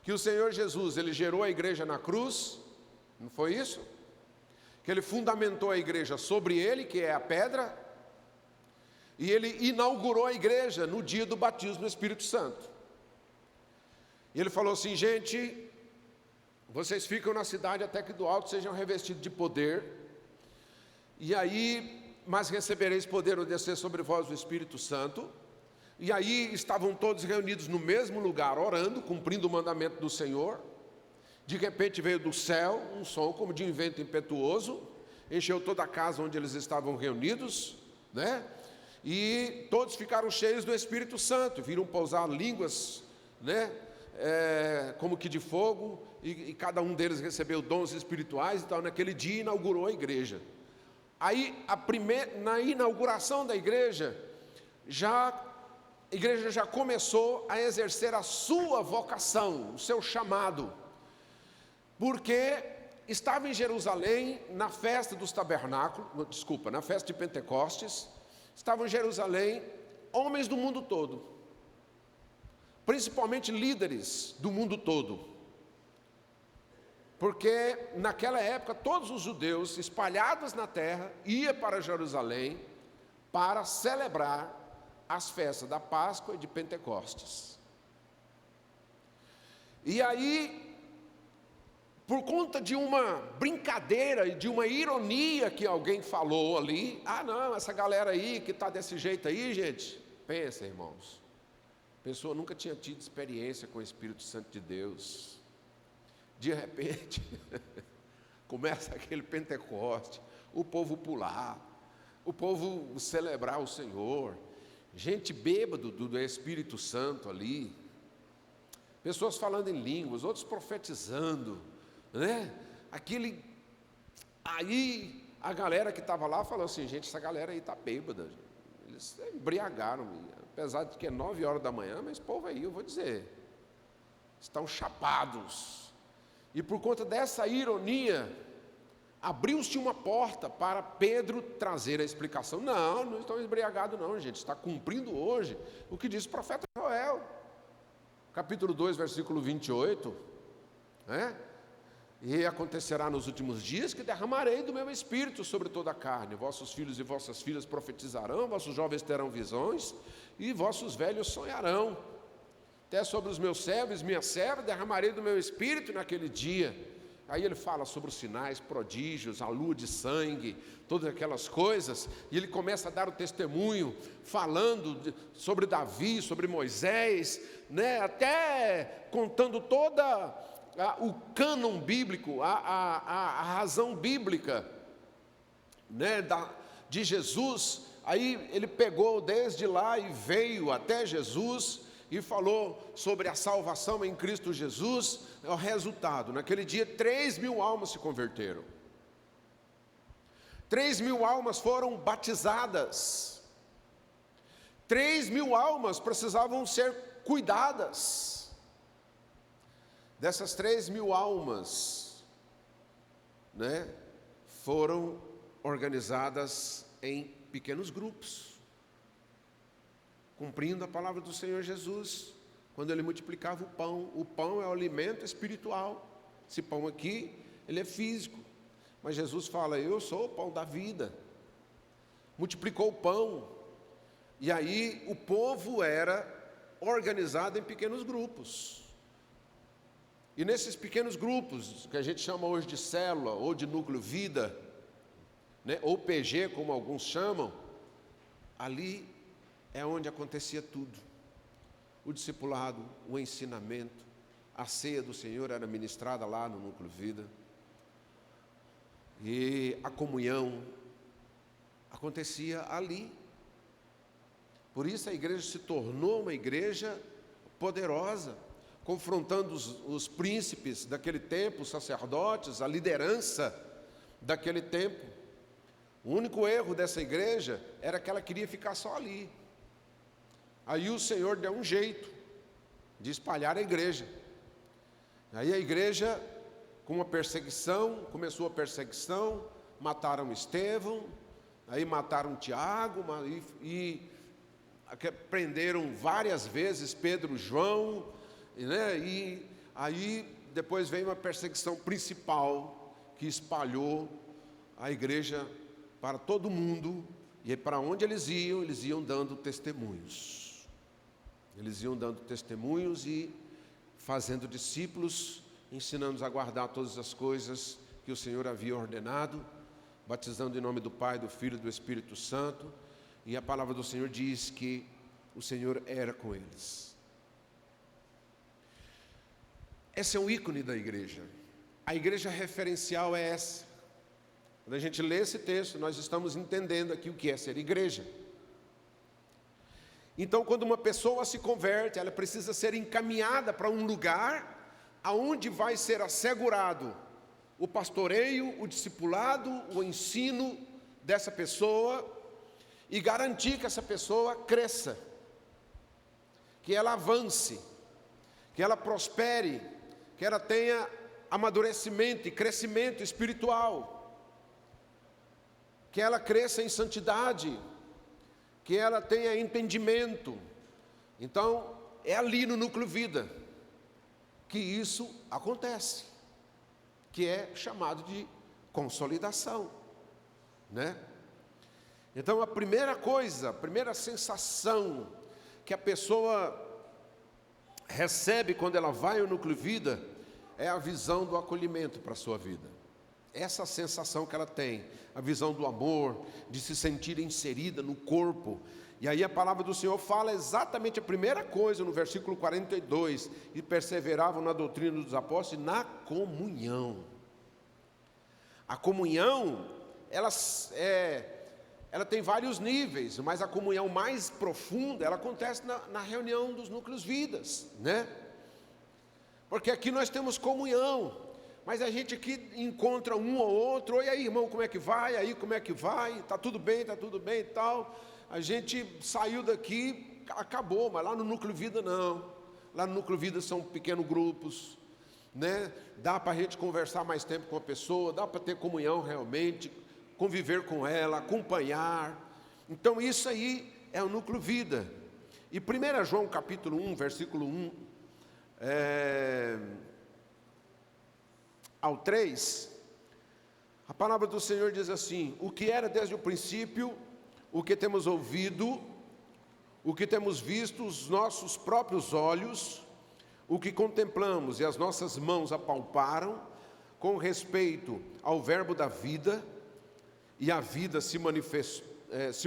Speaker 1: Que o Senhor Jesus, Ele gerou a igreja na cruz, não foi isso? Que Ele fundamentou a igreja sobre Ele, que é a pedra, e Ele inaugurou a igreja no dia do batismo no Espírito Santo. E Ele falou assim: gente, vocês ficam na cidade até que do alto sejam revestidos de poder, e aí, mas recebereis poder ao descer sobre vós o Espírito Santo. E aí estavam todos reunidos no mesmo lugar, orando, cumprindo o mandamento do Senhor. De repente veio do céu um som como de um vento impetuoso, encheu toda a casa onde eles estavam reunidos, E todos ficaram cheios do Espírito Santo, viram pousar línguas, como que de fogo, e cada um deles recebeu dons espirituais. Então naquele dia inaugurou a igreja. Aí na inauguração da igreja, a igreja já começou a exercer a sua vocação, o seu chamado, porque estava em Jerusalém na festa dos tabernáculos, na festa de Pentecostes, estavam em Jerusalém homens do mundo todo, principalmente líderes do mundo todo, porque naquela época todos os judeus espalhados na terra iam para Jerusalém para celebrar as festas da Páscoa e de Pentecostes. E aí, por conta de uma brincadeira e de uma ironia que alguém falou ali, não, essa galera aí que está desse jeito aí, gente, pensa, irmãos, a pessoa nunca tinha tido experiência com o Espírito Santo de Deus. De repente, começa aquele Pentecoste, o povo pular, o povo celebrar o Senhor, gente bêbado do Espírito Santo ali, pessoas falando em línguas, outros profetizando, né? Aí a galera que estava lá falou assim: gente, essa galera aí está bêbada, eles embriagaram, apesar de que é 9 horas da manhã, mas povo aí, eu vou dizer, estão chapados. E por conta dessa ironia, abriu-se uma porta para Pedro trazer a explicação. Não estão embriagados não, gente, está cumprindo hoje o que diz o profeta Joel, capítulo 2, versículo 28, né? E acontecerá nos últimos dias que derramarei do meu espírito sobre toda a carne, vossos filhos e vossas filhas profetizarão, vossos jovens terão visões, e vossos velhos sonharão. Até sobre os meus servos, minhas servas, derramarei do meu espírito naquele dia. Aí ele fala sobre os sinais, prodígios, a lua de sangue, todas aquelas coisas, e ele começa a dar o testemunho, falando sobre Davi, sobre Moisés, né? Até contando toda o cânon bíblico, a razão bíblica, né? De Jesus. Aí ele pegou desde lá e veio até Jesus, e falou sobre a salvação em Cristo Jesus. É o resultado, naquele dia 3.000 almas se converteram, 3.000 almas foram batizadas, 3.000 almas precisavam ser cuidadas. Dessas 3.000 almas, né, foram organizadas em pequenos grupos, cumprindo a palavra do Senhor Jesus, quando ele multiplicava o pão. O pão é o alimento espiritual. Esse pão aqui, ele é físico, mas Jesus fala: eu sou o pão da vida. Multiplicou o pão, e aí o povo era organizado em pequenos grupos, e nesses pequenos grupos, que a gente chama hoje de célula, ou de núcleo vida, né, ou PG, como alguns chamam, ali é onde acontecia tudo. O discipulado, o ensinamento, a ceia do Senhor era ministrada lá no Núcleo Vida, e a comunhão acontecia ali. Por isso a igreja se tornou uma igreja poderosa, confrontando os príncipes daquele tempo, os sacerdotes, a liderança daquele tempo. O único erro dessa igreja era que ela queria ficar só ali. Aí o Senhor deu um jeito de espalhar a igreja. Aí a igreja, com uma perseguição, começou a perseguição, mataram Estevão, aí mataram Tiago, e prenderam várias vezes Pedro e João, né? E aí depois veio uma perseguição principal, que espalhou a igreja para todo mundo, e para onde eles iam dando testemunhos. Eles iam dando testemunhos e fazendo discípulos, ensinando-os a guardar todas as coisas que o Senhor havia ordenado, batizando em nome do Pai, do Filho e do Espírito Santo. E a palavra do Senhor diz que o Senhor era com eles. Esse é um ícone da igreja. A igreja referencial é essa. Quando a gente lê esse texto, nós estamos entendendo aqui o que é ser igreja. Então, quando uma pessoa se converte, ela precisa ser encaminhada para um lugar aonde vai ser assegurado o pastoreio, o discipulado, o ensino dessa pessoa e garantir que essa pessoa cresça, que ela avance, que ela prospere, que ela tenha amadurecimento e crescimento espiritual, que ela cresça em santidade, que ela tenha entendimento. Então, é ali no núcleo vida que isso acontece, que é chamado de consolidação, né? Então, a primeira coisa, a primeira sensação que a pessoa recebe quando ela vai ao núcleo vida é a visão do acolhimento para a sua vida. Essa sensação que ela tem, a visão do amor, de se sentir inserida no corpo. E aí a palavra do Senhor fala exatamente a primeira coisa no versículo 42, e perseveravam na doutrina dos apóstolos e na comunhão. A comunhão, ela tem vários níveis, mas a comunhão mais profunda, ela acontece na reunião dos núcleos vidas, né? Porque aqui nós temos comunhão, mas a gente aqui encontra um ou outro, oi aí irmão, como é que vai? Aí como é que vai? Está tudo bem e tal. A gente saiu daqui, acabou, mas lá no núcleo vida não. Lá no núcleo vida são pequenos grupos, né? Dá para a gente conversar mais tempo com a pessoa, dá para ter comunhão realmente, conviver com ela, acompanhar. Então isso aí é o núcleo vida. E 1 João capítulo 1, versículo 1 ao 3, a palavra do Senhor diz assim: o que era desde o princípio, o que temos ouvido, o que temos visto, os nossos próprios olhos, o que contemplamos e as nossas mãos apalparam, com respeito ao verbo da vida, e a vida se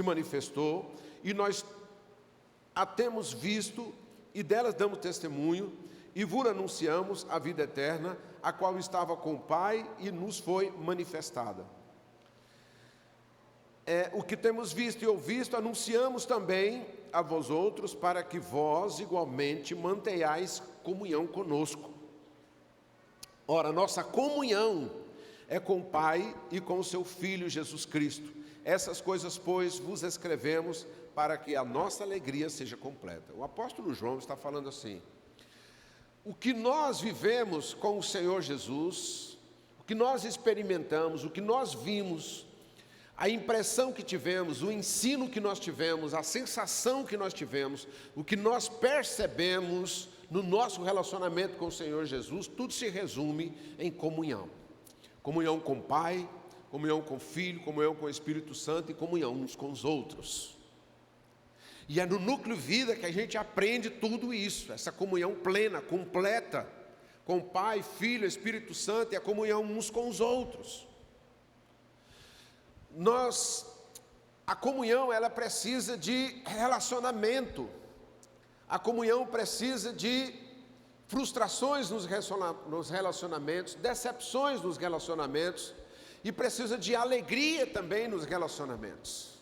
Speaker 1: manifestou, e nós a temos visto, e delas damos testemunho, e vos anunciamos a vida eterna, a qual estava com o Pai e nos foi manifestada. O que temos visto e ouvido, anunciamos também a vós outros, para que vós igualmente mantenhais comunhão conosco. Ora, nossa comunhão é com o Pai e com o seu Filho Jesus Cristo. Essas coisas, pois, vos escrevemos para que a nossa alegria seja completa. O apóstolo João está falando assim: o que nós vivemos com o Senhor Jesus, o que nós experimentamos, o que nós vimos, a impressão que tivemos, o ensino que nós tivemos, a sensação que nós tivemos, o que nós percebemos no nosso relacionamento com o Senhor Jesus, tudo se resume em comunhão. Comunhão com o Pai, comunhão com o Filho, comunhão com o Espírito Santo e comunhão uns com os outros. E é no núcleo vida que a gente aprende tudo isso, essa comunhão plena, completa, com o Pai, Filho, Espírito Santo e a comunhão uns com os outros. A comunhão, ela precisa de relacionamento, a comunhão precisa de frustrações nos relacionamentos, decepções nos relacionamentos, e precisa de alegria também nos relacionamentos.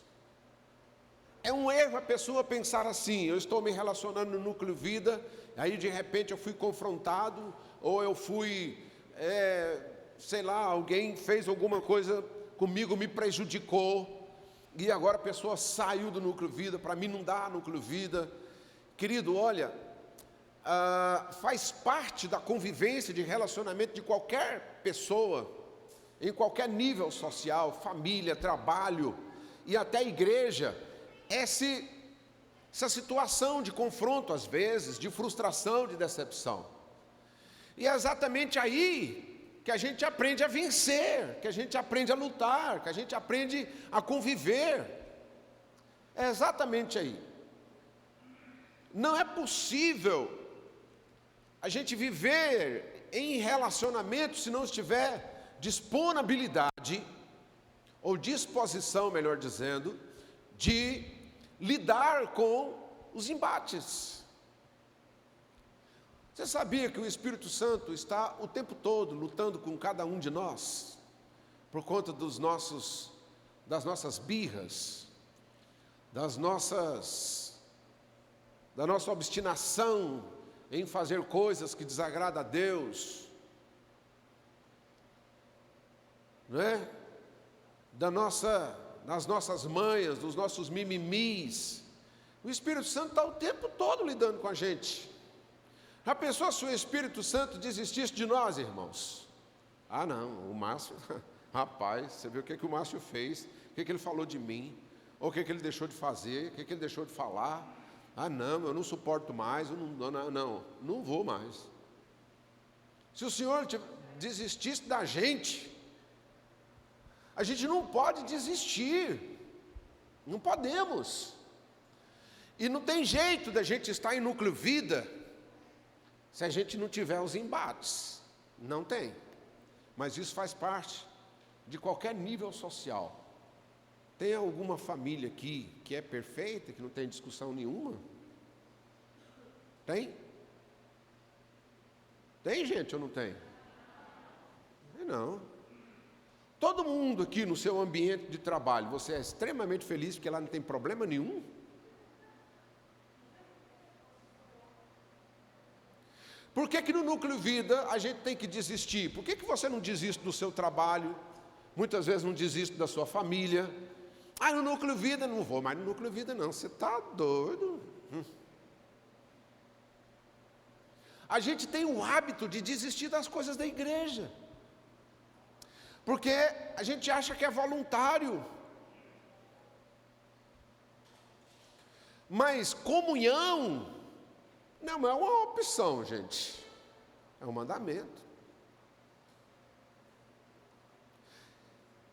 Speaker 1: É um erro a pessoa pensar assim: eu estou me relacionando no núcleo vida, aí de repente eu fui confrontado, ou eu fui, alguém fez alguma coisa comigo, me prejudicou, e agora a pessoa saiu do núcleo vida. Para mim não dá núcleo vida. Querido, olha, faz parte da convivência, de relacionamento de qualquer pessoa, em qualquer nível social, família, trabalho e até igreja, essa situação de confronto às vezes, de frustração, de decepção. E é exatamente aí que a gente aprende a vencer, que a gente aprende a lutar, que a gente aprende a conviver. É exatamente aí. Não é possível a gente viver em relacionamento se não estiver disponibilidade, ou disposição, melhor dizendo, de lidar com os embates. Você sabia que o Espírito Santo está o tempo todo lutando com cada um de nós, por conta das nossas birras, das nossas da nossa obstinação em fazer coisas que desagradam a Deus, não é? Das nossas manhas, dos nossos mimimis. O Espírito Santo está o tempo todo lidando com a gente. Já pensou se o Espírito Santo desistisse de nós, irmãos? Ah não, o Márcio, rapaz, você viu o que o Márcio fez, o que ele falou de mim, ou o que ele deixou de fazer, o que ele deixou de falar. Ah não, eu não suporto mais, eu não vou mais. Se o Senhor desistisse da gente, a gente não pode desistir, não podemos. E não tem jeito da gente estar em núcleo vida se a gente não tiver os embates. Não tem. Mas isso faz parte de qualquer nível social. Tem alguma família aqui que é perfeita, que não tem discussão nenhuma? Tem? Tem gente ou não tem? Não. Todo mundo aqui no seu ambiente de trabalho, você é extremamente feliz porque lá não tem problema nenhum? Por que no núcleo vida a gente tem que desistir? Por que você não desiste do seu trabalho? Muitas vezes não desiste da sua família. Ah, no núcleo vida não vou, mas no núcleo vida não, você está doido. A gente tem o hábito de desistir das coisas da igreja, porque a gente acha que é voluntário. Mas comunhão não é uma opção, gente, é um mandamento.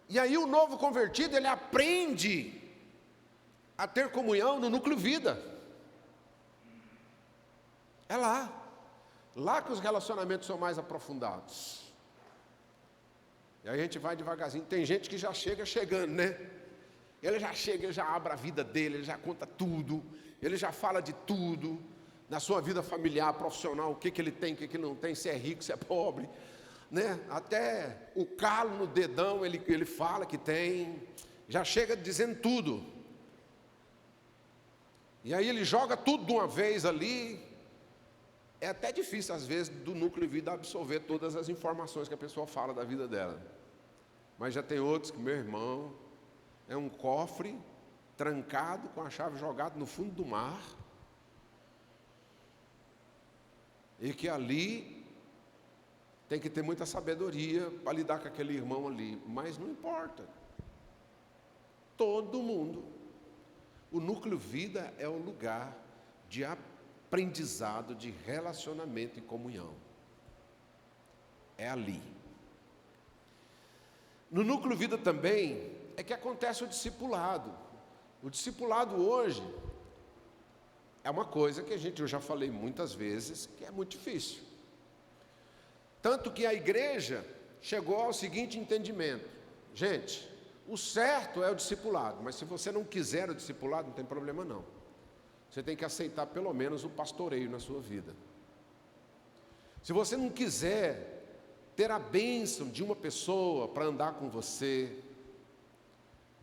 Speaker 1: E aí o novo convertido, ele aprende a ter comunhão no núcleo vida. É lá que os relacionamentos são mais aprofundados. E aí a gente vai devagarzinho. Tem gente que já chega chegando, né? Ele já chega, ele já abre a vida dele, ele já conta tudo, ele já fala de tudo. Na sua vida familiar, profissional, o que ele tem, o que ele não tem, se é rico, se é pobre, né? Até o calo no dedão ele fala que tem, já chega dizendo tudo. E aí ele joga tudo de uma vez ali. É até difícil às vezes do núcleo de vida absorver todas as informações que a pessoa fala da vida dela. Mas já tem outros que, meu irmão, é um cofre trancado com a chave jogada no fundo do mar. E que ali tem que ter muita sabedoria para lidar com aquele irmão ali. Mas não importa. Todo mundo. O núcleo vida é o lugar de aprendizado, de relacionamento e comunhão. É ali. No núcleo vida também é que acontece o discipulado. O discipulado hoje é uma coisa que eu já falei muitas vezes, que é muito difícil. Tanto que a igreja chegou ao seguinte entendimento: gente, o certo é o discipulado, mas se você não quiser o discipulado, não tem problema não. Você tem que aceitar pelo menos o pastoreio na sua vida. Se você não quiser ter a bênção de uma pessoa para andar com você,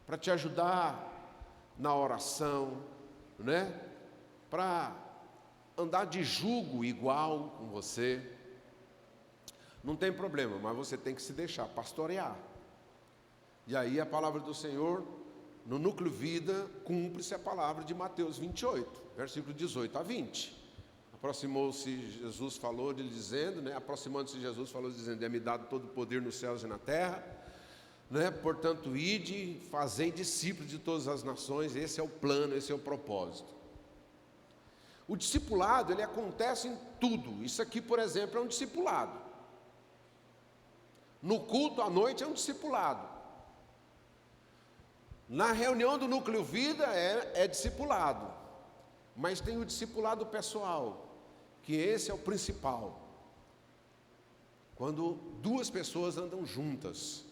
Speaker 1: para te ajudar na oração, né? Para andar de jugo igual com você, não tem problema, mas você tem que se deixar pastorear. E aí a palavra do Senhor, no núcleo vida, cumpre-se a palavra de Mateus 28, versículo 18 a 20. Aproximou-se Jesus, falou lhe dizendo, né? Aproximando-se Jesus, falou dizendo: é-me dado todo o poder nos céus e na terra, né? Portanto, ide, fazei discípulos de todas as nações. Esse é o plano, esse é o propósito. O discipulado, ele acontece em tudo. Isso aqui, por exemplo, é um discipulado. No culto à noite é um discipulado. Na reunião do núcleo vida é discipulado. Mas tem o discipulado pessoal, que esse é o principal. Quando duas pessoas andam juntas,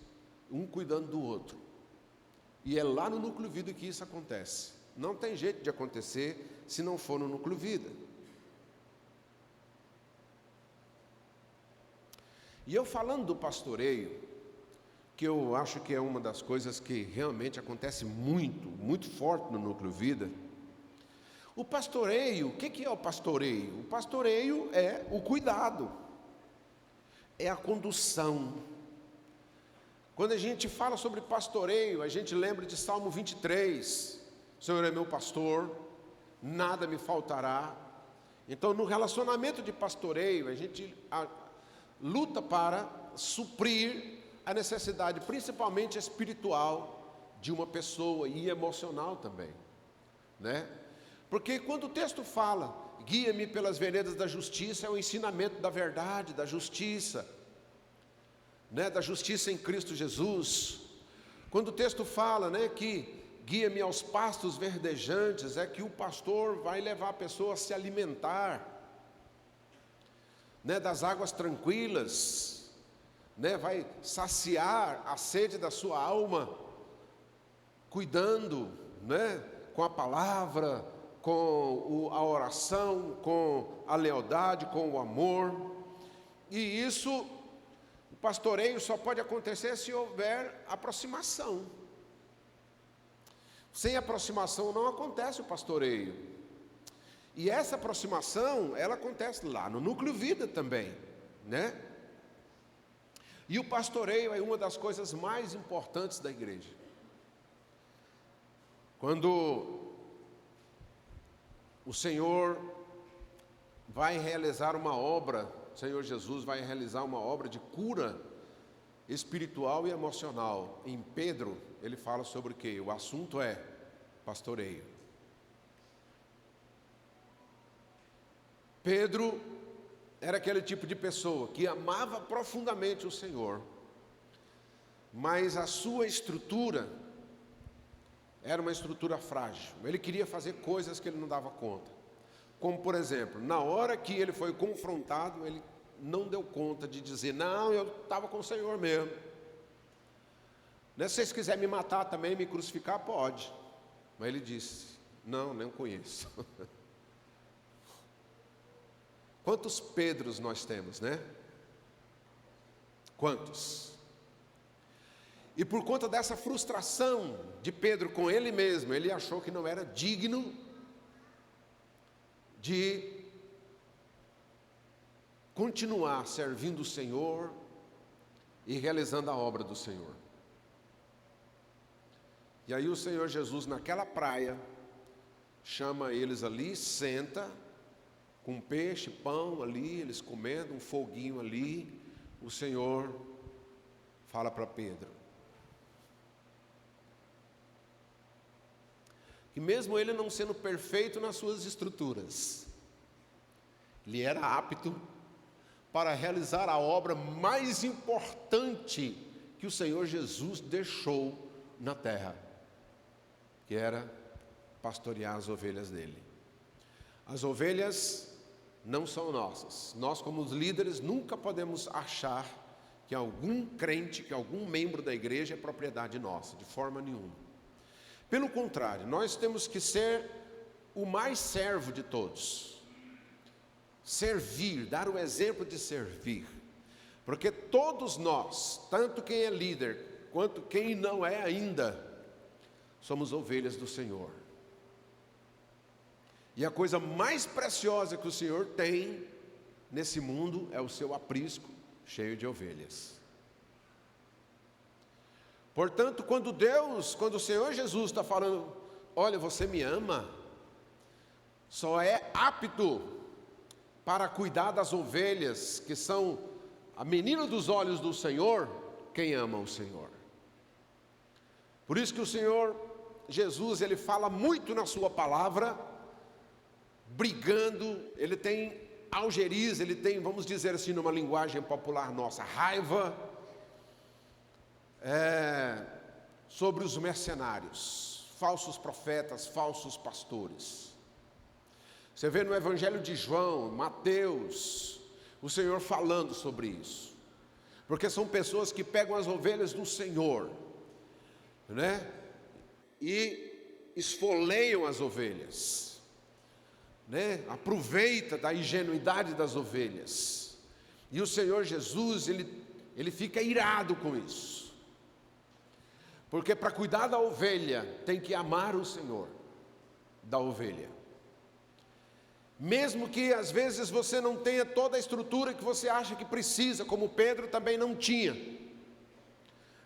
Speaker 1: um cuidando do outro. E é lá no núcleo vida que isso acontece. Não tem jeito de acontecer se não for no núcleo vida. E eu falando do pastoreio, que eu acho que é uma das coisas que realmente acontece muito, muito forte no núcleo vida. O pastoreio, o que é o pastoreio? O pastoreio é o cuidado, é a condução. Quando a gente fala sobre pastoreio, a gente lembra de Salmo 23, o Senhor é meu pastor, nada me faltará. Então, no relacionamento de pastoreio, a gente luta para suprir a necessidade, principalmente espiritual, de uma pessoa e emocional também, né? Porque quando o texto fala, guia-me pelas veredas da justiça, é o ensinamento da verdade, da justiça, né? Da justiça em Cristo Jesus. Quando o texto fala, né, que guia-me aos pastos verdejantes, é que o pastor vai levar a pessoa a se alimentar, né, das águas tranquilas, né, vai saciar a sede da sua alma, cuidando, né, com a palavra, com a oração, com a lealdade, com o amor. E isso, o pastoreio só pode acontecer se houver aproximação. Sem aproximação não acontece o pastoreio. E essa aproximação, ela acontece lá no núcleo vida também, né? E o pastoreio é uma das coisas mais importantes da igreja. Quando o Senhor vai realizar uma obra, o Senhor Jesus vai realizar uma obra de cura espiritual e emocional. Em Pedro, ele fala sobre o quê? O assunto é pastoreio. Pedro era aquele tipo de pessoa que amava profundamente o Senhor, mas a sua estrutura era uma estrutura frágil. Ele queria fazer coisas que ele não dava conta. Como, por exemplo, na hora que ele foi confrontado, ele não deu conta de dizer, não, eu estava com o Senhor mesmo. Se vocês quiserem me matar também, me crucificar, pode. Mas ele disse, não, nem conheço. Quantos Pedros nós temos, né? Quantos? E por conta dessa frustração de Pedro com ele mesmo, ele achou que não era digno de continuar servindo o Senhor e realizando a obra do Senhor. E aí o Senhor Jesus, naquela praia, chama eles ali, senta, com peixe, pão ali, eles comendo, um foguinho ali. O Senhor fala para Pedro que mesmo ele não sendo perfeito nas suas estruturas, ele era apto para realizar a obra mais importante que o Senhor Jesus deixou na terra, que era pastorear as ovelhas dele. As ovelhas não são nossas. Nós, como os líderes, nunca podemos achar que algum crente, que algum membro da igreja é propriedade nossa, de forma nenhuma. Pelo contrário, nós temos que ser o mais servo de todos. Servir, dar o exemplo de servir. Porque todos nós, tanto quem é líder, quanto quem não é ainda, somos ovelhas do Senhor. E a coisa mais preciosa que o Senhor tem nesse mundo é o seu aprisco cheio de ovelhas. Portanto, quando o Senhor Jesus está falando, olha, você me ama, só é apto para cuidar das ovelhas, que são a menina dos olhos do Senhor, quem ama o Senhor. Por isso que o Senhor Jesus, ele fala muito na sua palavra, brigando, ele tem algerias, ele tem, vamos dizer assim, numa linguagem popular nossa, raiva, sobre os mercenários, falsos profetas, falsos pastores. Você vê no Evangelho de João, Mateus, o Senhor falando sobre isso, porque são pessoas que pegam as ovelhas do Senhor, né, e esfoleiam as ovelhas, né? Aproveita da ingenuidade das ovelhas. E o Senhor Jesus, ele fica irado com isso. Porque para cuidar da ovelha, tem que amar o Senhor da ovelha. Mesmo que às vezes você não tenha toda a estrutura que você acha que precisa, como Pedro também não tinha.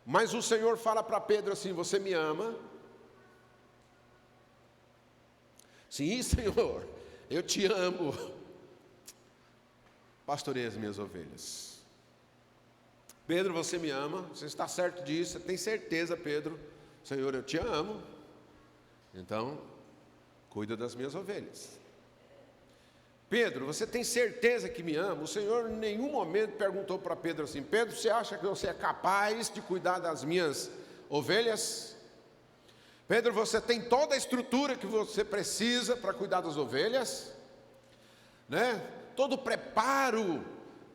Speaker 1: Mas o Senhor fala para Pedro assim: você me ama? Sim, Senhor, eu te amo. Pastoreia as minhas ovelhas. Pedro, você me ama? Você está certo disso? Você tem certeza, Pedro? Senhor, eu te amo. Então, cuida das minhas ovelhas. Pedro, você tem certeza que me ama? O Senhor em nenhum momento perguntou para Pedro assim: Pedro, você acha que você é capaz de cuidar das minhas ovelhas? Pedro, você tem toda a estrutura que você precisa para cuidar das ovelhas? Né? Todo o preparo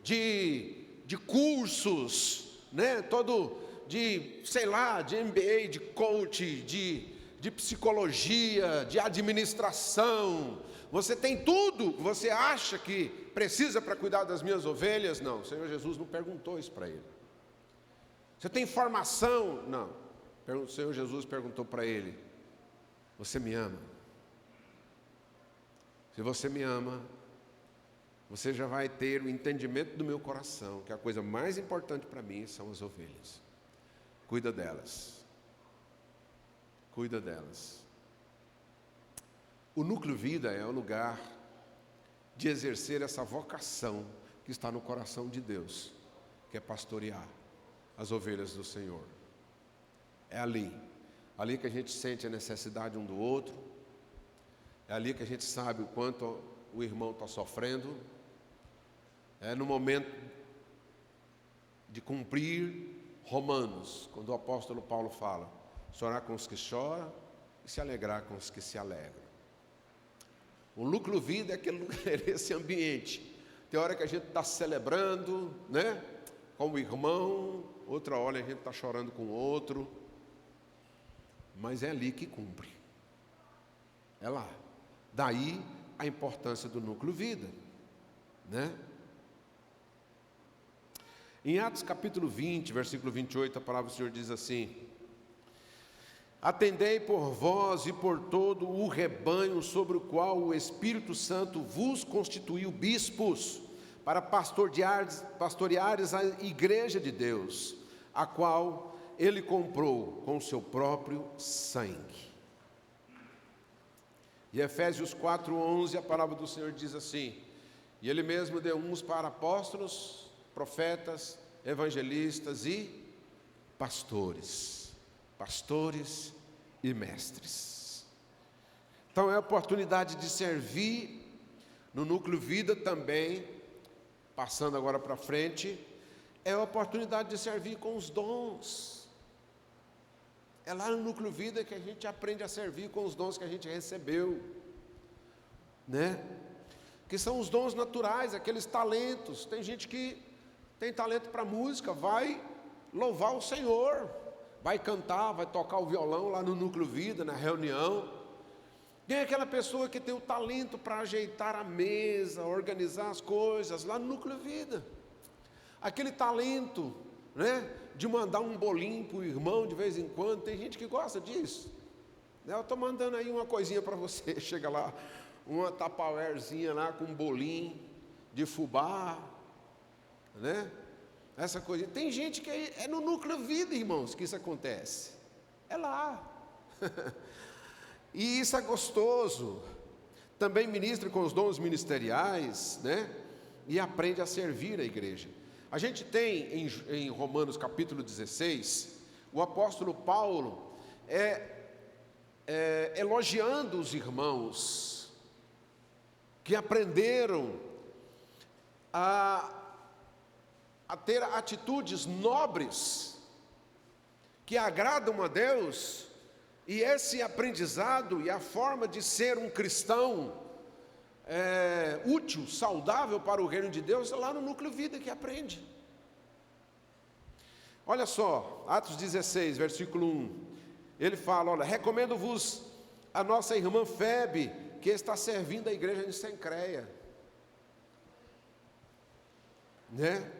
Speaker 1: de cursos, né? Todo de, sei lá, de MBA, de coach, de psicologia, de administração. Você tem tudo que você acha que precisa para cuidar das minhas ovelhas? Não, o Senhor Jesus não perguntou isso para ele. Você tem formação? Não. O Senhor Jesus perguntou para ele: você me ama? Se você me ama, você já vai ter o entendimento do meu coração, que a coisa mais importante para mim são as ovelhas. Cuida delas. Cuida delas. O Núcleo Vida é o lugar de exercer essa vocação que está no coração de Deus, que é pastorear as ovelhas do Senhor. É ali que a gente sente a necessidade um do outro, é ali que a gente sabe o quanto o irmão está sofrendo, é no momento de cumprir Romanos, quando o apóstolo Paulo fala: chorar com os que choram e se alegrar com os que se alegram. O Núcleo Vida é esse ambiente. Tem hora que a gente está celebrando, né, com o irmão, outra hora a gente está chorando com o outro, mas é ali que cumpre, é lá. Daí a importância do Núcleo Vida, né? Em Atos capítulo 20, versículo 28, a palavra do Senhor diz assim: atendei por vós e por todo o rebanho sobre o qual o Espírito Santo vos constituiu bispos, para pastoreares a igreja de Deus, a qual Ele comprou com o seu próprio sangue. E Efésios 4:11, a palavra do Senhor diz assim: e Ele mesmo deu uns para apóstolos, profetas, evangelistas e pastores e mestres. Então é a oportunidade de servir no Núcleo Vida também, passando agora para frente, é a oportunidade de servir com os dons. É lá no Núcleo Vida que a gente aprende a servir com os dons que a gente recebeu, né? Que são os dons naturais, aqueles talentos. Tem gente que tem talento para música, vai louvar o Senhor, vai cantar, vai tocar o violão lá no Núcleo Vida, na reunião. Tem aquela pessoa que tem o talento para ajeitar a mesa, organizar as coisas lá no Núcleo Vida. Aquele talento, né, de mandar um bolinho para o irmão de vez em quando. Tem gente que gosta disso. Eu estou mandando aí uma coisinha para você. Chega lá, uma tapawarezinha lá com um bolinho de fubá, né? Essa coisa. Tem gente que é no Núcleo Vida, irmãos, que isso acontece. É lá. E isso é gostoso. Também ministra com os dons ministeriais, né? E aprende a servir a igreja. A gente tem em Romanos capítulo 16, o apóstolo Paulo elogiando os irmãos que aprenderam a ter atitudes nobres, que agradam a Deus, e esse aprendizado e a forma de ser um cristão útil, saudável para o reino de Deus, é lá no Núcleo Vida que aprende. Olha só, Atos 16, versículo 1, ele fala: olha, recomendo-vos a nossa irmã Febe, que está servindo a igreja de Sencreia, né?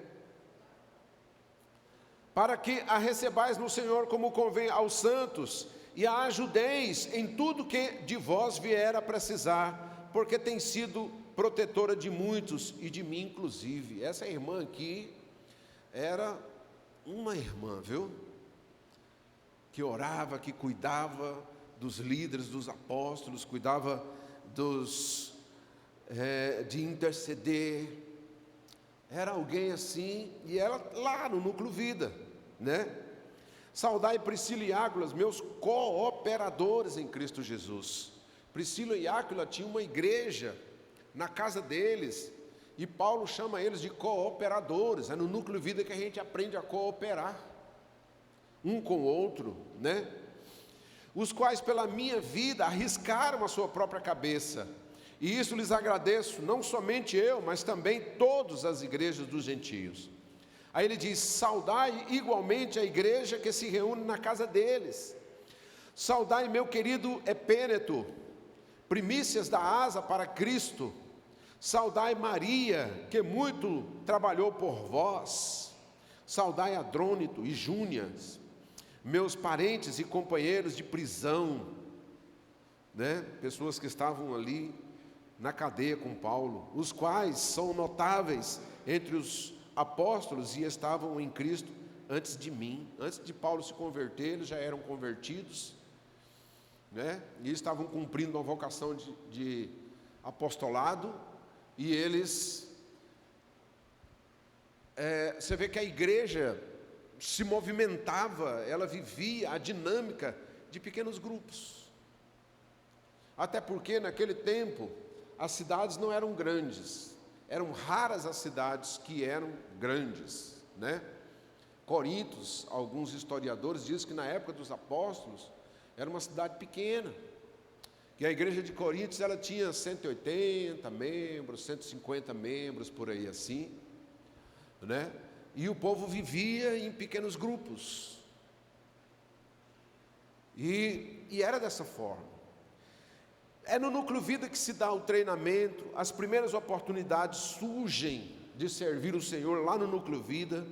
Speaker 1: Para que a recebais no Senhor como convém aos santos, e a ajudeis em tudo que de vós vier a precisar, porque tem sido protetora de muitos e de mim inclusive. Essa irmã aqui era uma irmã, viu? Que orava, que cuidava dos líderes, dos apóstolos, cuidava de interceder. Era alguém assim, e ela lá no Núcleo Vida, né? Saudai Priscila e Áquila, meus cooperadores em Cristo Jesus. Priscila e Áquila tinham uma igreja na casa deles, e Paulo chama eles de cooperadores. É no Núcleo Vida que a gente aprende a cooperar um com o outro, né? Os quais pela minha vida arriscaram a sua própria cabeça, e isso lhes agradeço, não somente eu, mas também todas as igrejas dos gentios. Aí ele diz: saudai igualmente a igreja que se reúne na casa deles. Saudai meu querido Epêneto, primícias da asa para Cristo. Saudai Maria, que muito trabalhou por vós. Saudai Adrônito e Júnias, meus parentes e companheiros de prisão, né? Pessoas que estavam ali na cadeia com Paulo, os quais são notáveis entre os apóstolos e estavam em Cristo antes de mim. Antes de Paulo se converter, eles já eram convertidos, né? E estavam cumprindo uma vocação de apostolado, e eles, você vê que a igreja se movimentava, ela vivia a dinâmica de pequenos grupos, até porque naquele tempo as cidades não eram grandes, eram raras as cidades que eram grandes, né? Corintos, alguns historiadores dizem que na época dos apóstolos era uma cidade pequena, que a igreja de Corintos ela tinha 180 membros, 150 membros, por aí assim, né? E o povo vivia em pequenos grupos, e era dessa forma. É no Núcleo Vida que se dá o treinamento, as primeiras oportunidades surgem de servir o Senhor lá no Núcleo Vida,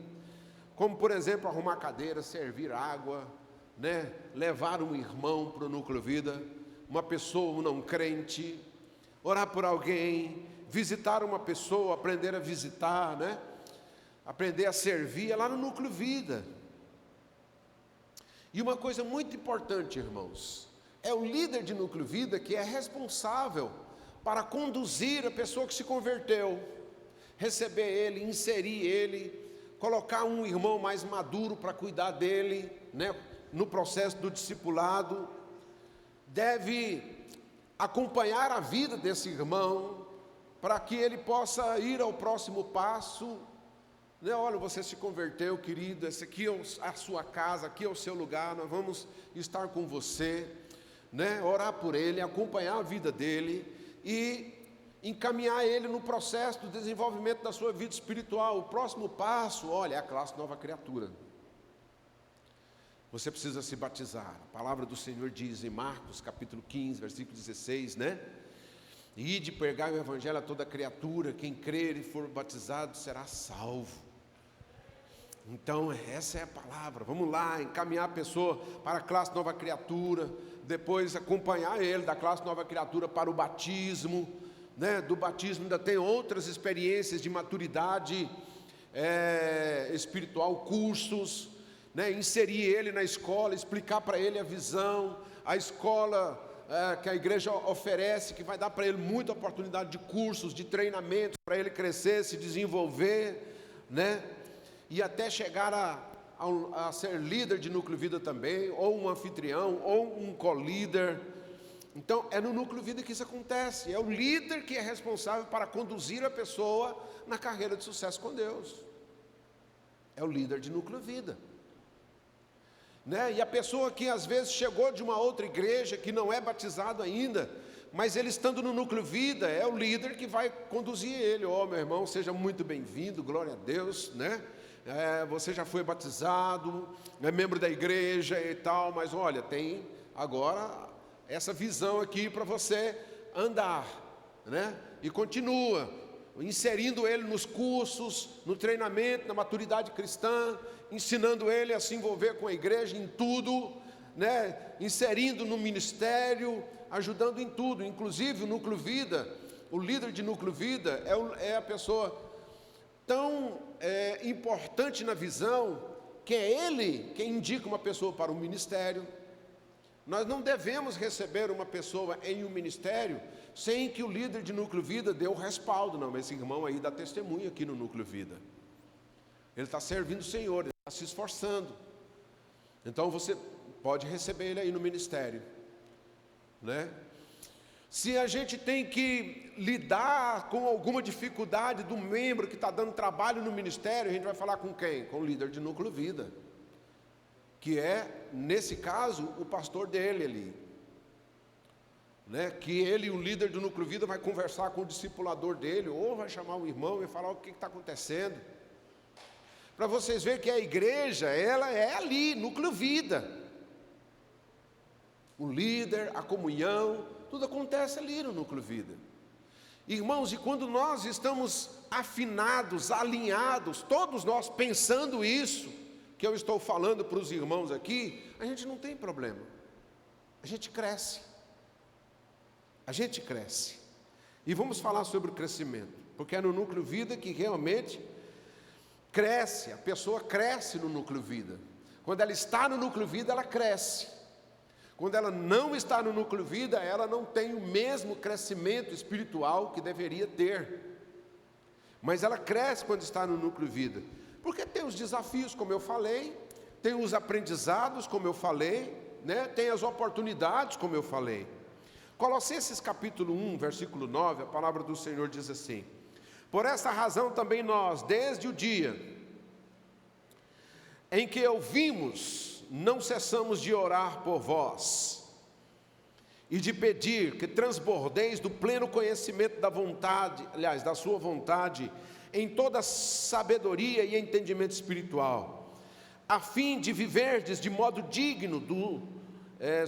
Speaker 1: como por exemplo arrumar cadeira, servir água, né? Levar um irmão para o Núcleo Vida, uma pessoa, um não crente, orar por alguém, visitar uma pessoa, aprender a visitar, né? Aprender a servir, é lá no Núcleo Vida. E uma coisa muito importante, irmãos, é o líder de Núcleo Vida que é responsável para conduzir a pessoa que se converteu, receber ele, inserir ele, colocar um irmão mais maduro para cuidar dele, né? No processo do discipulado, deve acompanhar a vida desse irmão, para que ele possa ir ao próximo passo, né? Olha, você se converteu, querido, essa aqui é a sua casa, aqui é o seu lugar, nós vamos estar com você, né? Orar por ele, acompanhar a vida dele e encaminhar ele no processo do desenvolvimento da sua vida espiritual. O próximo passo, olha, é a classe nova criatura. Você precisa se batizar. A palavra do Senhor diz em Marcos capítulo 15, versículo 16, né? Ide pregai o evangelho a toda criatura, quem crer e for batizado será salvo. Então essa é a palavra. Vamos lá, encaminhar a pessoa para a classe nova criatura, depois acompanhar ele da classe nova criatura para o batismo, né? Do batismo ainda tem outras experiências de maturidade espiritual, cursos, né? Inserir ele na escola, explicar para ele a visão, a escola que a igreja oferece, que vai dar para ele muita oportunidade de cursos, de treinamentos, para ele crescer, se desenvolver, né? E até chegar a ser líder de Núcleo Vida também, ou um anfitrião, ou um co-líder. Então é no Núcleo Vida que isso acontece, é o líder que é responsável para conduzir a pessoa na carreira de sucesso com Deus, é o líder de Núcleo Vida, né? E a pessoa que às vezes chegou de uma outra igreja, que não é batizado ainda, mas ele estando no Núcleo Vida, é o líder que vai conduzir ele. Ó, meu irmão, seja muito bem-vindo, glória a Deus, né? Você já foi batizado, é membro da igreja e tal, mas olha, tem agora essa visão aqui para você andar, né? E continua inserindo ele nos cursos, no treinamento, na maturidade cristã, ensinando ele a se envolver com a igreja em tudo, né? Inserindo no ministério, ajudando em tudo. Inclusive o Núcleo Vida, O líder de núcleo vida é a pessoa tão importante na visão, que é ele quem indica uma pessoa para um ministério. Nós não devemos receber uma pessoa em um ministério sem que o líder de núcleo vida dê o respaldo. Não, mas esse irmão aí dá testemunho aqui no núcleo vida. Ele está servindo o Senhor, ele está se esforçando. Então você pode receber ele aí no ministério, né? Se a gente tem que lidar com alguma dificuldade do membro que está dando trabalho no ministério, a gente vai falar com quem? Com o líder de núcleo vida, que é, nesse caso, o pastor dele ali, né? Que ele, o líder do núcleo vida, vai conversar com o discipulador dele, ou vai chamar o irmão e falar o que está acontecendo, para vocês verem que a igreja, ela é ali, núcleo vida. O líder, a comunhão, tudo acontece ali no núcleo vida. Irmãos, e quando nós estamos afinados, alinhados, todos nós pensando isso, que eu estou falando para os irmãos aqui, a gente não tem problema. A gente cresce. A gente cresce. E vamos falar sobre o crescimento, porque é no núcleo vida que realmente cresce, a pessoa cresce no núcleo vida. Quando ela está no núcleo vida, ela cresce. Quando ela não está no núcleo vida, ela não tem o mesmo crescimento espiritual que deveria ter. Mas ela cresce quando está no núcleo vida. Porque tem os desafios, como eu falei, tem os aprendizados, como eu falei, né? Tem as oportunidades, como eu falei. Colossenses capítulo 1, versículo 9, a palavra do Senhor diz assim: por essa razão também nós, desde o dia em que ouvimos, não cessamos de orar por vós e de pedir que transbordeis do pleno conhecimento da vontade, aliás, da sua vontade, em toda sabedoria e entendimento espiritual, a fim de viverdes de modo digno do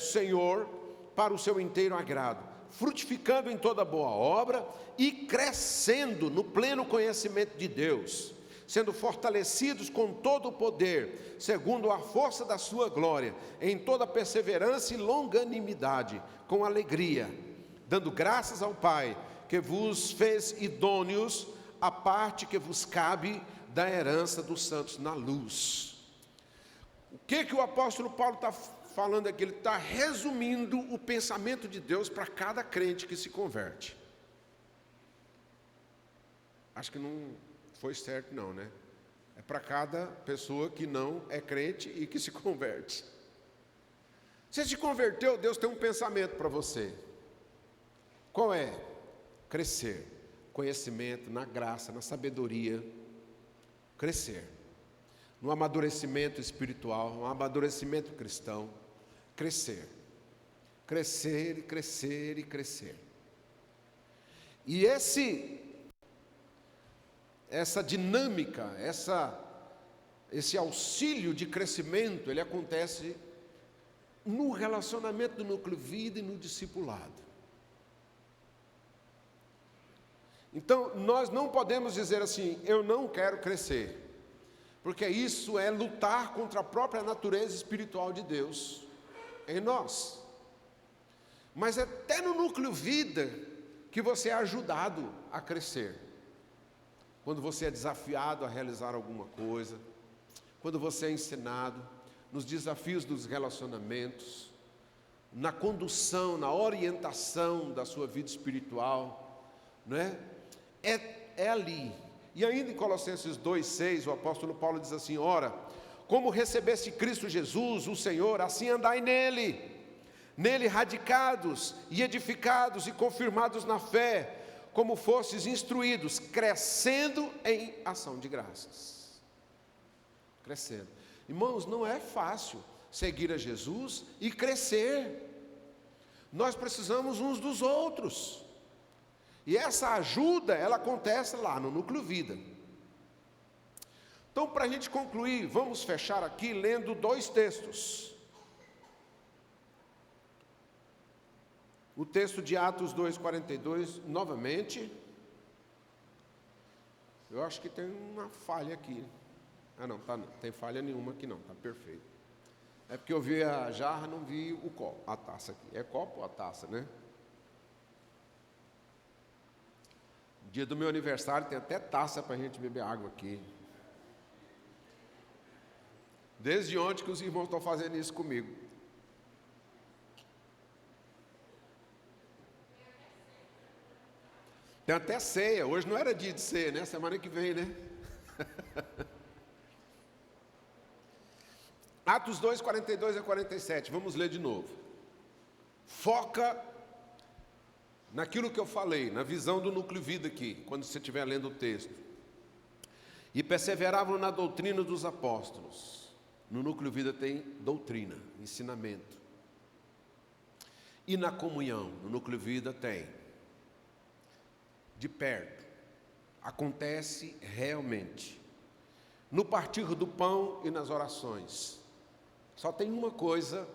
Speaker 1: Senhor, para o seu inteiro agrado, frutificando em toda boa obra e crescendo no pleno conhecimento de Deus, sendo fortalecidos com todo o poder, segundo a força da sua glória, em toda perseverança e longanimidade, com alegria, dando graças ao Pai, que vos fez idôneos a parte que vos cabe da herança dos santos na luz. O que o apóstolo Paulo está falando aqui? Ele está resumindo o pensamento de Deus para cada crente que se converte. Acho que não foi certo não, né? É para cada pessoa que não é crente e que se converte. Você se converteu, Deus tem um pensamento para você. Qual é? Crescer. Conhecimento, na graça, na sabedoria. Crescer. No amadurecimento espiritual, no amadurecimento cristão. Crescer. Crescer e crescer e crescer. E essa dinâmica, esse auxílio de crescimento, ele acontece no relacionamento do núcleo vida e no discipulado. Então, nós não podemos dizer assim, eu não quero crescer, porque isso é lutar contra a própria natureza espiritual de Deus em nós. Mas é até no núcleo vida que você é ajudado a crescer. Quando você é desafiado a realizar alguma coisa, quando você é ensinado nos desafios dos relacionamentos, na condução, na orientação da sua vida espiritual, não é? É ali. E ainda em Colossenses 2,6, o apóstolo Paulo diz assim: ora, como recebeste Cristo Jesus, o Senhor, assim andai nele radicados e edificados e confirmados na fé, como fostes instruídos, crescendo em ação de graças. Crescendo. Irmãos, não é fácil seguir a Jesus e crescer. Nós precisamos uns dos outros. E essa ajuda, ela acontece lá no núcleo vida. Então, para a gente concluir, vamos fechar aqui lendo 2 textos. O texto de Atos 2,42, novamente. Eu acho que tem uma falha aqui. Ah, não, tá, não tem falha nenhuma aqui não, está perfeito. É porque eu vi a jarra, não vi o copo, a taça aqui. É copo ou a taça, né? Dia do meu aniversário tem até taça para a gente beber água aqui. Desde ontem que os irmãos estão fazendo isso comigo. Tem até ceia. Hoje não era dia de ceia, né? Semana que vem, né? Atos 2, 42 a 47. Vamos ler de novo. Foca naquilo que eu falei, na visão do núcleo vida aqui, quando você estiver lendo o texto. E perseveravam na doutrina dos apóstolos. No núcleo vida tem doutrina, ensinamento. E na comunhão, no núcleo vida tem. De perto. Acontece realmente. No partir do pão e nas orações. Só tem uma coisa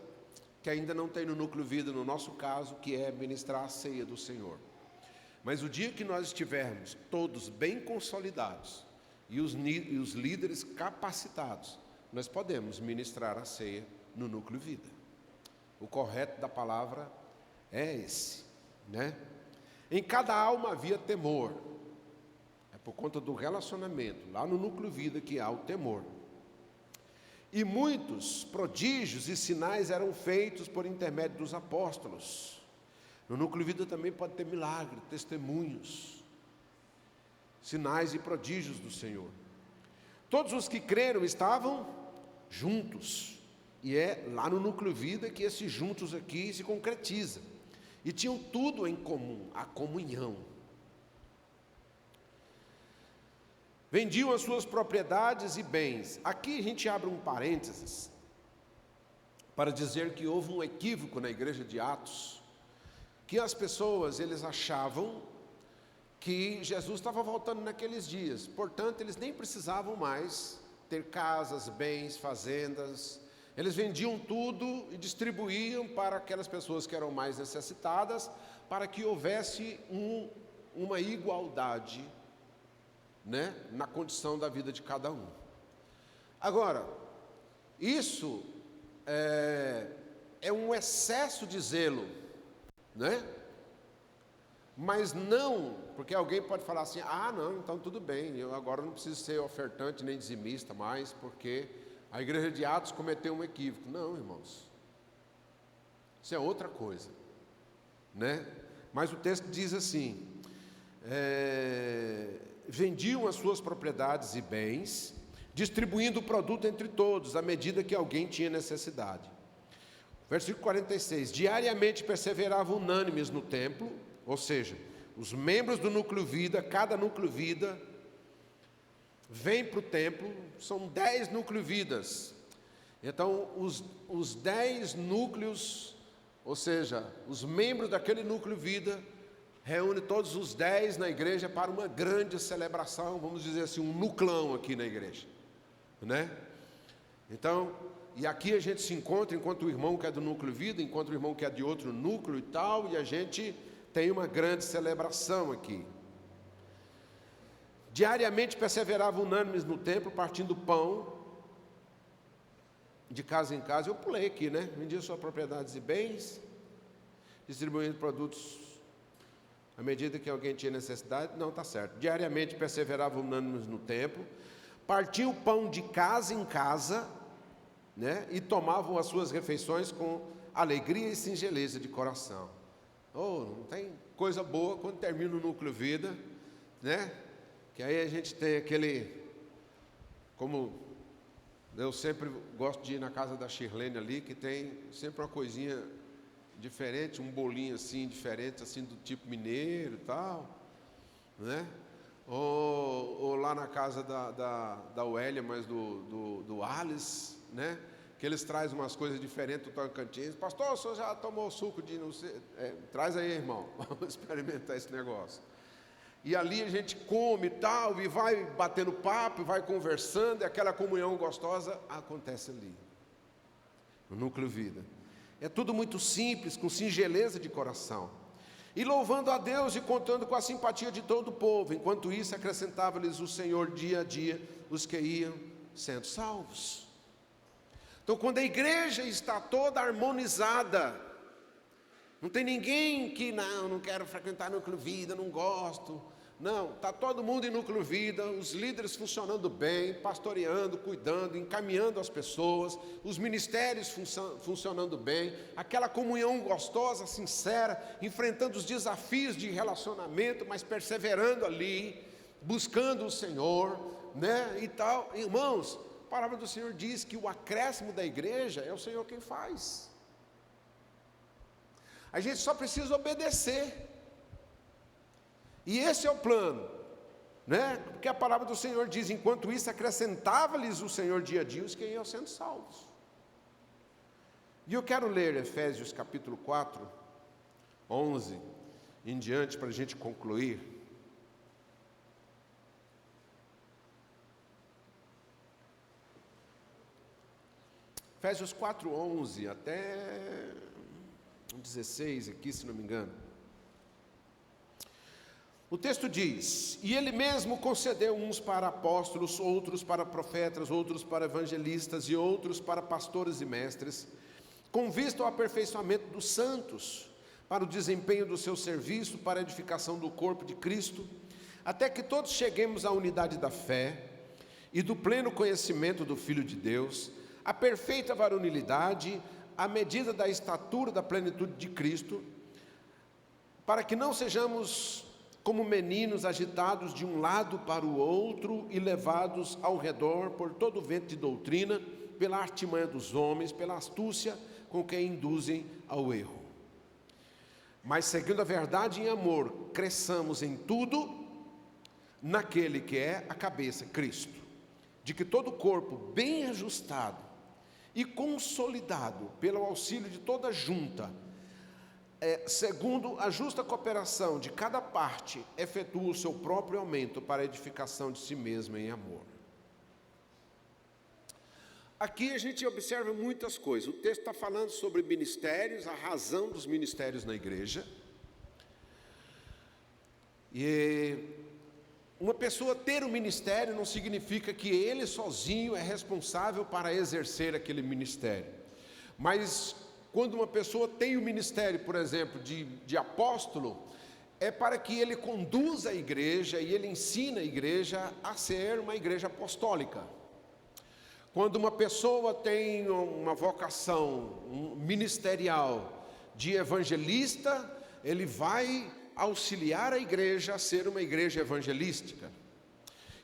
Speaker 1: que ainda não tem no núcleo vida, no nosso caso, que é ministrar a ceia do Senhor. Mas o dia que nós estivermos todos bem consolidados e os líderes capacitados, nós podemos ministrar a ceia no núcleo vida. O correto da palavra é esse, né? Em cada alma havia temor. É por conta do relacionamento, lá no núcleo vida que há o temor. E muitos prodígios e sinais eram feitos por intermédio dos apóstolos. No núcleo vida também pode ter milagre, testemunhos, sinais e prodígios do Senhor. Todos os que creram estavam juntos. E é lá no núcleo vida que esses juntos aqui se concretiza. E tinham tudo em comum, a comunhão. Vendiam as suas propriedades e bens. Aqui a gente abre um parênteses para dizer que houve um equívoco na igreja de Atos, que as pessoas, eles achavam que Jesus estava voltando naqueles dias, portanto eles nem precisavam mais ter casas, bens, fazendas. Eles vendiam tudo e distribuíam para aquelas pessoas que eram mais necessitadas, para que houvesse uma igualdade, né, na condição da vida de cada um. Agora, isso é um excesso de zelo, né? Mas não, porque alguém pode falar assim, não, então tudo bem, eu agora não preciso ser ofertante nem dizimista mais, porque a igreja de Atos cometeu um equívoco. Não, irmãos, isso é outra coisa, né? Mas o texto diz assim, vendiam as suas propriedades e bens, distribuindo o produto entre todos, à medida que alguém tinha necessidade. Versículo 46, diariamente perseveravam unânimes no templo, ou seja, os membros do núcleo vida, cada núcleo vida, vem para o templo, são 10 núcleo vidas. Então, os 10 núcleos, ou seja, os membros daquele núcleo vida, reúne todos os 10 na igreja para uma grande celebração, vamos dizer assim, um nuclão aqui na igreja, né? Então, e aqui a gente se encontra, enquanto o irmão que é do núcleo vida, enquanto o irmão que é de outro núcleo e tal, e a gente tem uma grande celebração aqui. Diariamente perseveravam unânimes no templo, partindo pão, de casa em casa. Eu pulei aqui, né? Vendia suas propriedades e bens, distribuindo produtos à medida que alguém tinha necessidade. Não, está certo. Diariamente perseveravam unânimes no templo, partiam o pão de casa em casa, né? E tomavam as suas refeições com alegria e singeleza de coração. Não tem coisa boa quando termina o núcleo vida, né? Que aí a gente tem aquele, como eu sempre gosto de ir na casa da Shirlene ali, que tem sempre uma coisinha diferente, um bolinho assim, diferente, assim, do tipo mineiro e tal, né? Ou lá na casa da Uélia, mas do Alice, né? Que eles trazem umas coisas diferentes do Tocantins. Pastor, o senhor já tomou suco de não sei... traz aí, irmão, vamos experimentar esse negócio. E ali a gente come e tal, e vai batendo papo, vai conversando, e aquela comunhão gostosa acontece ali, no núcleo vida. É tudo muito simples, com singeleza de coração. E louvando a Deus e contando com a simpatia de todo o povo. Enquanto isso, acrescentava-lhes o Senhor dia a dia os que iam sendo salvos. Então, quando a igreja está toda harmonizada, Não tem ninguém que não quero frequentar núcleo vida, não gosto. Não, está todo mundo em núcleo vida, os líderes funcionando bem, pastoreando, cuidando, encaminhando as pessoas, os ministérios funcionando bem, aquela comunhão gostosa, sincera, enfrentando os desafios de relacionamento, mas perseverando ali, buscando o Senhor, né, e tal. Irmãos, a palavra do Senhor diz que o acréscimo da igreja é o Senhor quem faz. A gente só precisa obedecer. E esse é o plano, né? Porque a palavra do Senhor diz: enquanto isso acrescentava-lhes o Senhor dia a dia os que iam sendo salvos. E eu quero ler Efésios capítulo 4, 11 em diante, para a gente concluir. Efésios 4, 11 até 16 aqui, se não me engano. O texto diz: e ele mesmo concedeu uns para apóstolos, outros para profetas, outros para evangelistas e outros para pastores e mestres, com vista ao aperfeiçoamento dos santos, para o desempenho do seu serviço, para a edificação do corpo de Cristo, até que todos cheguemos à unidade da fé e do pleno conhecimento do Filho de Deus, à perfeita varonilidade, à medida da estatura da plenitude de Cristo, para que não sejamos como meninos agitados de um lado para o outro e levados ao redor por todo o vento de doutrina, pela artimanha dos homens, pela astúcia com que induzem ao erro. Mas seguindo a verdade em amor, cresçamos em tudo naquele que é a cabeça, Cristo, de que todo o corpo bem ajustado e consolidado pelo auxílio de toda junta, segundo a justa cooperação de cada parte, efetua o seu próprio aumento para a edificação de si mesma em amor. Aqui a gente observa muitas coisas. O texto está falando sobre ministérios, a razão dos ministérios na igreja. E uma pessoa ter um ministério não significa que ele sozinho é responsável para exercer aquele ministério. Mas quando uma pessoa tem o ministério, por exemplo, de apóstolo, é para que ele conduza a igreja e ele ensina a igreja a ser uma igreja apostólica. Quando uma pessoa tem uma vocação ministerial de evangelista, ele vai auxiliar a igreja a ser uma igreja evangelística.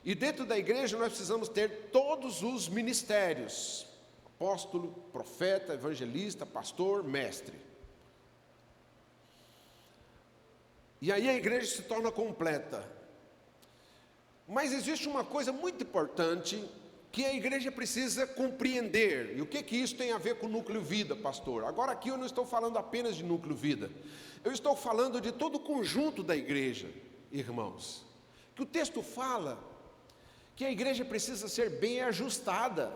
Speaker 1: E dentro da igreja nós precisamos ter todos os ministérios: apóstolo, profeta, evangelista, pastor, mestre. E aí a igreja se torna completa. Mas existe uma coisa muito importante que a igreja precisa compreender. E o que isso tem a ver com o núcleo vida, pastor? Agora aqui eu não estou falando apenas de núcleo vida. Eu estou falando de todo o conjunto da igreja, irmãos. Que o texto fala que a igreja precisa ser bem ajustada.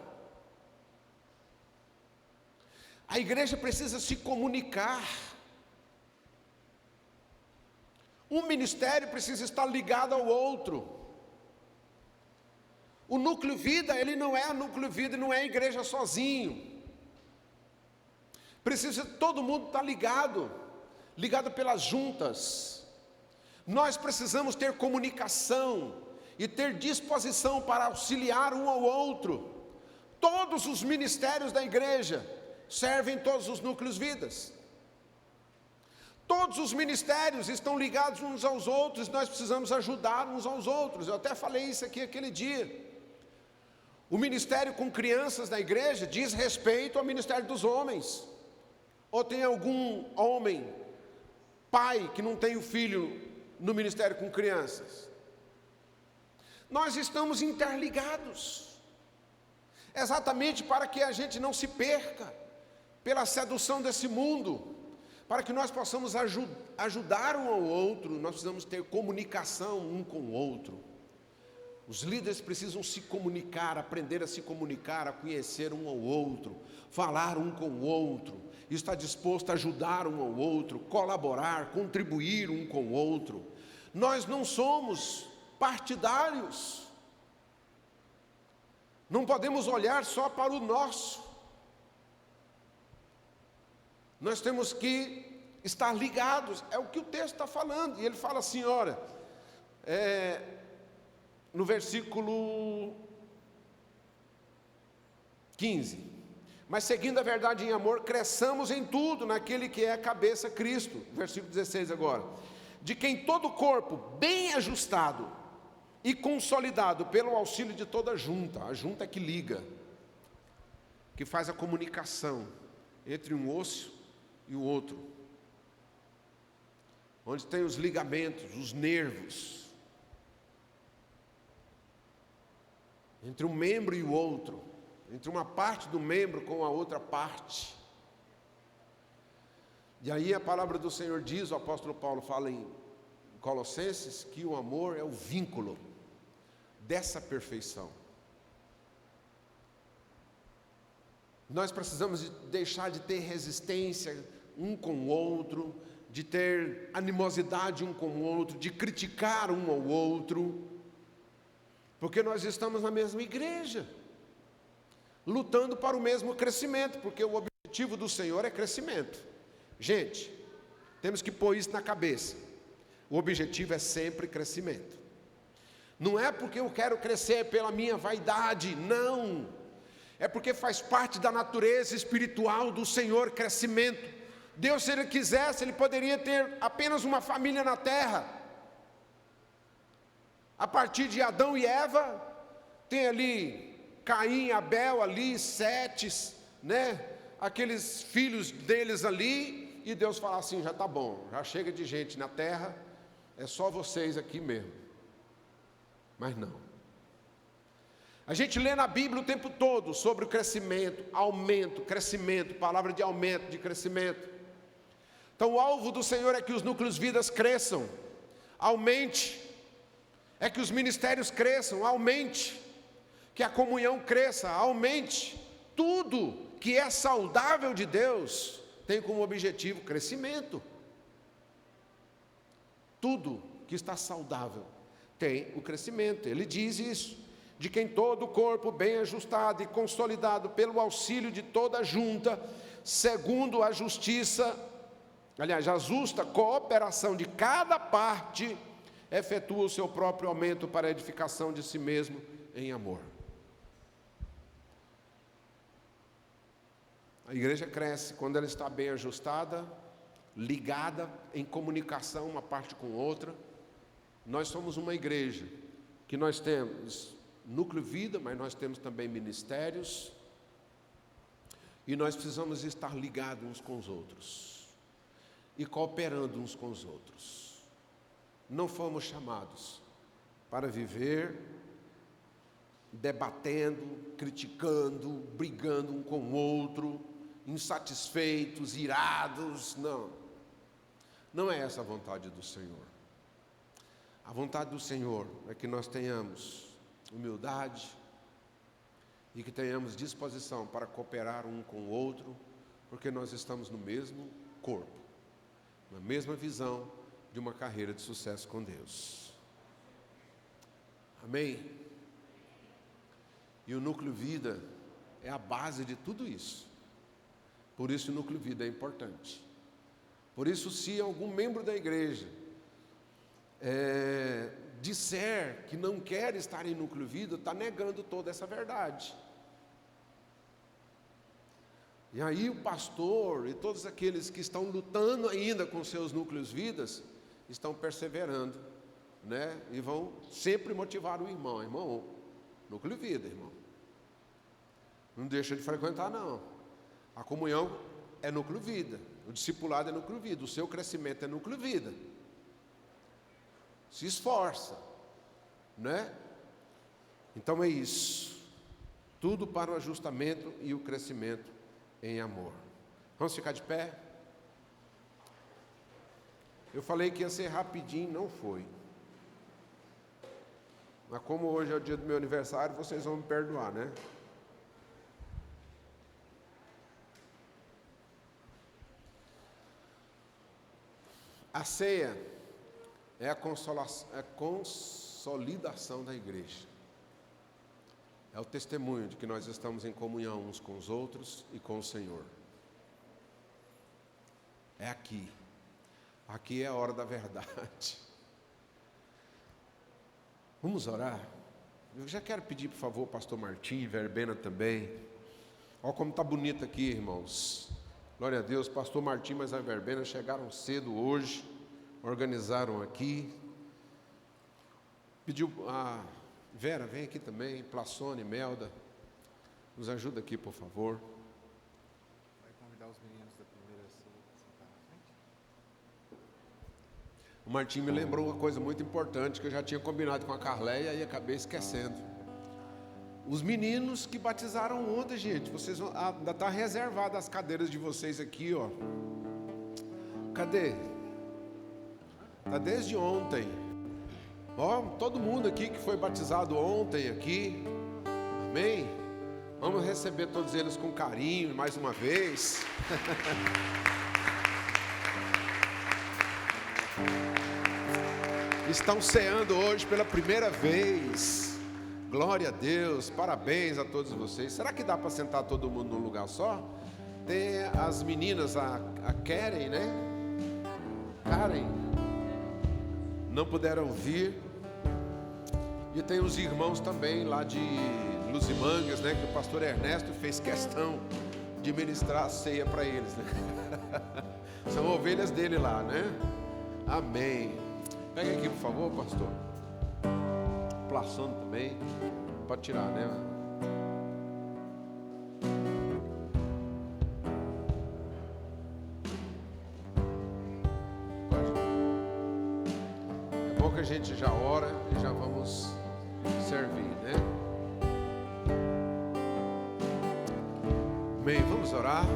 Speaker 1: A igreja precisa se comunicar. Um ministério precisa estar ligado ao outro. O núcleo vida, ele não é núcleo vida, não é a igreja sozinho. Precisa todo mundo estar ligado pelas juntas. Nós precisamos ter comunicação e ter disposição para auxiliar um ao outro. Todos os ministérios da igreja servem em todos os núcleos vidas. Todos os ministérios estão ligados uns aos outros, nós precisamos ajudar uns aos outros. Eu até falei isso aqui aquele dia. O ministério com crianças da igreja diz respeito ao ministério dos homens. Ou tem algum homem, pai, que não tem o filho no ministério com crianças? Nós estamos interligados, exatamente para que a gente não se perca pela sedução desse mundo. Para que nós possamos ajudar um ao outro, nós precisamos ter comunicação um com o outro. Os líderes precisam se comunicar, aprender a se comunicar, a conhecer um ao outro, falar um com o outro, estar disposto a ajudar um ao outro, colaborar, contribuir um com o outro. Nós não somos partidários, não podemos olhar só para o nosso. Nós temos que estar ligados, é o que o texto está falando. E ele fala assim, olha, no versículo 15: mas seguindo a verdade em amor, cresçamos em tudo naquele que é a cabeça, Cristo. Versículo 16 agora: de quem todo o corpo, bem ajustado e consolidado pelo auxílio de toda junta, a junta que liga, que faz a comunicação entre um osso e o outro, onde tem os ligamentos, os nervos, entre um membro e o outro, entre uma parte do membro com a outra parte. E aí a palavra do Senhor diz, o apóstolo Paulo fala em Colossenses, que o amor é o vínculo dessa perfeição. Nós precisamos deixar de ter resistência um com o outro, de ter animosidade um com o outro, de criticar um ao outro, porque nós estamos na mesma igreja, lutando para o mesmo crescimento, porque o objetivo do Senhor é crescimento. Gente, temos que pôr isso na cabeça. O objetivo é sempre crescimento. Não é porque eu quero crescer pela minha vaidade, não. É porque faz parte da natureza espiritual do Senhor crescimento. Deus, se Ele quisesse, Ele poderia ter apenas uma família na terra. A partir de Adão e Eva, tem ali Caim, Abel ali, Sete, né? Aqueles filhos deles ali, e Deus fala assim, já está bom, já chega de gente na terra, é só vocês aqui mesmo. Mas não. A gente lê na Bíblia o tempo todo sobre o crescimento, aumento, crescimento, palavra de aumento, de crescimento. Então o alvo do Senhor é que os núcleos vidas cresçam, aumente, é que os ministérios cresçam, aumente, que a comunhão cresça, aumente. Tudo que é saudável de Deus tem como objetivo crescimento. Tudo que está saudável tem o crescimento. Ele diz isso, de quem todo o corpo bem ajustado e consolidado pelo auxílio de toda a junta, segundo a justiça, aliás, a justa cooperação de cada parte, efetua o seu próprio aumento para a edificação de si mesmo em amor. A igreja cresce quando ela está bem ajustada, ligada, em comunicação uma parte com outra. Nós somos uma igreja que nós temos núcleo vida, mas nós temos também ministérios, e nós precisamos estar ligados uns com os outros e cooperando uns com os outros. Não fomos chamados para viver debatendo, criticando, brigando um com o outro, insatisfeitos, irados. Não é essa a vontade do Senhor. A vontade do Senhor é que nós tenhamos humildade e que tenhamos disposição para cooperar um com o outro, porque nós estamos no mesmo corpo, na mesma visão de uma carreira de sucesso com Deus. Amém? E o núcleo vida é a base de tudo isso. Por isso o núcleo vida é importante. Por isso, se algum membro da igreja disser que não quer estar em núcleo vida, está negando toda essa verdade. E aí o pastor e todos aqueles que estão lutando ainda com seus núcleos vidas, estão perseverando, né? E vão sempre motivar o irmão, núcleo vida, irmão. Não deixa de frequentar, não. A comunhão é núcleo vida, o discipulado é núcleo vida, o seu crescimento é núcleo vida. Se esforça, né? Então é isso. Tudo para o ajustamento e o crescimento em amor. Vamos ficar de pé? Eu falei que ia ser rapidinho, não foi. Mas como hoje é o dia do meu aniversário, vocês vão me perdoar, né? A ceia é a consolidação da igreja. É o testemunho de que nós estamos em comunhão uns com os outros e com o Senhor. É aqui, Aqui é a hora da verdade. Vamos orar? Eu já quero pedir, por favor, pastor Martim, verbena também. Olha como está bonito aqui, irmãos. Glória a Deus, pastor Martim, mas a verbena chegaram cedo hoje, organizaram aqui. Pediu a Vera, vem aqui também, Plassone, Melda, nos ajuda aqui, por favor.
Speaker 3: Vai convidar os meninos da primeira a sentar na frente?
Speaker 1: O Martim me lembrou uma coisa muito importante que eu já tinha combinado com a Carleia e acabei esquecendo. Os meninos que batizaram ontem, gente, vocês vão, ainda está reservada as cadeiras de vocês aqui, ó. Cadê? Está desde ontem. Ó, todo mundo aqui que foi batizado ontem aqui. Amém? Vamos receber todos eles com carinho mais uma vez. Estão ceando hoje pela primeira vez. Glória a Deus, parabéns a todos vocês. Será que dá para sentar todo mundo num lugar só? Tem as meninas, a Karen, né? Karen, não puderam vir. E tem os irmãos também lá de Luzimangas, né? Que o pastor Ernesto fez questão de ministrar a ceia para eles, né? São ovelhas dele lá, né? Amém. Pega aqui, por favor, pastor. Plaçando também. Pode tirar, né? Pode. É bom que a gente já ora e já vamos servir, né? Amém. Vamos orar.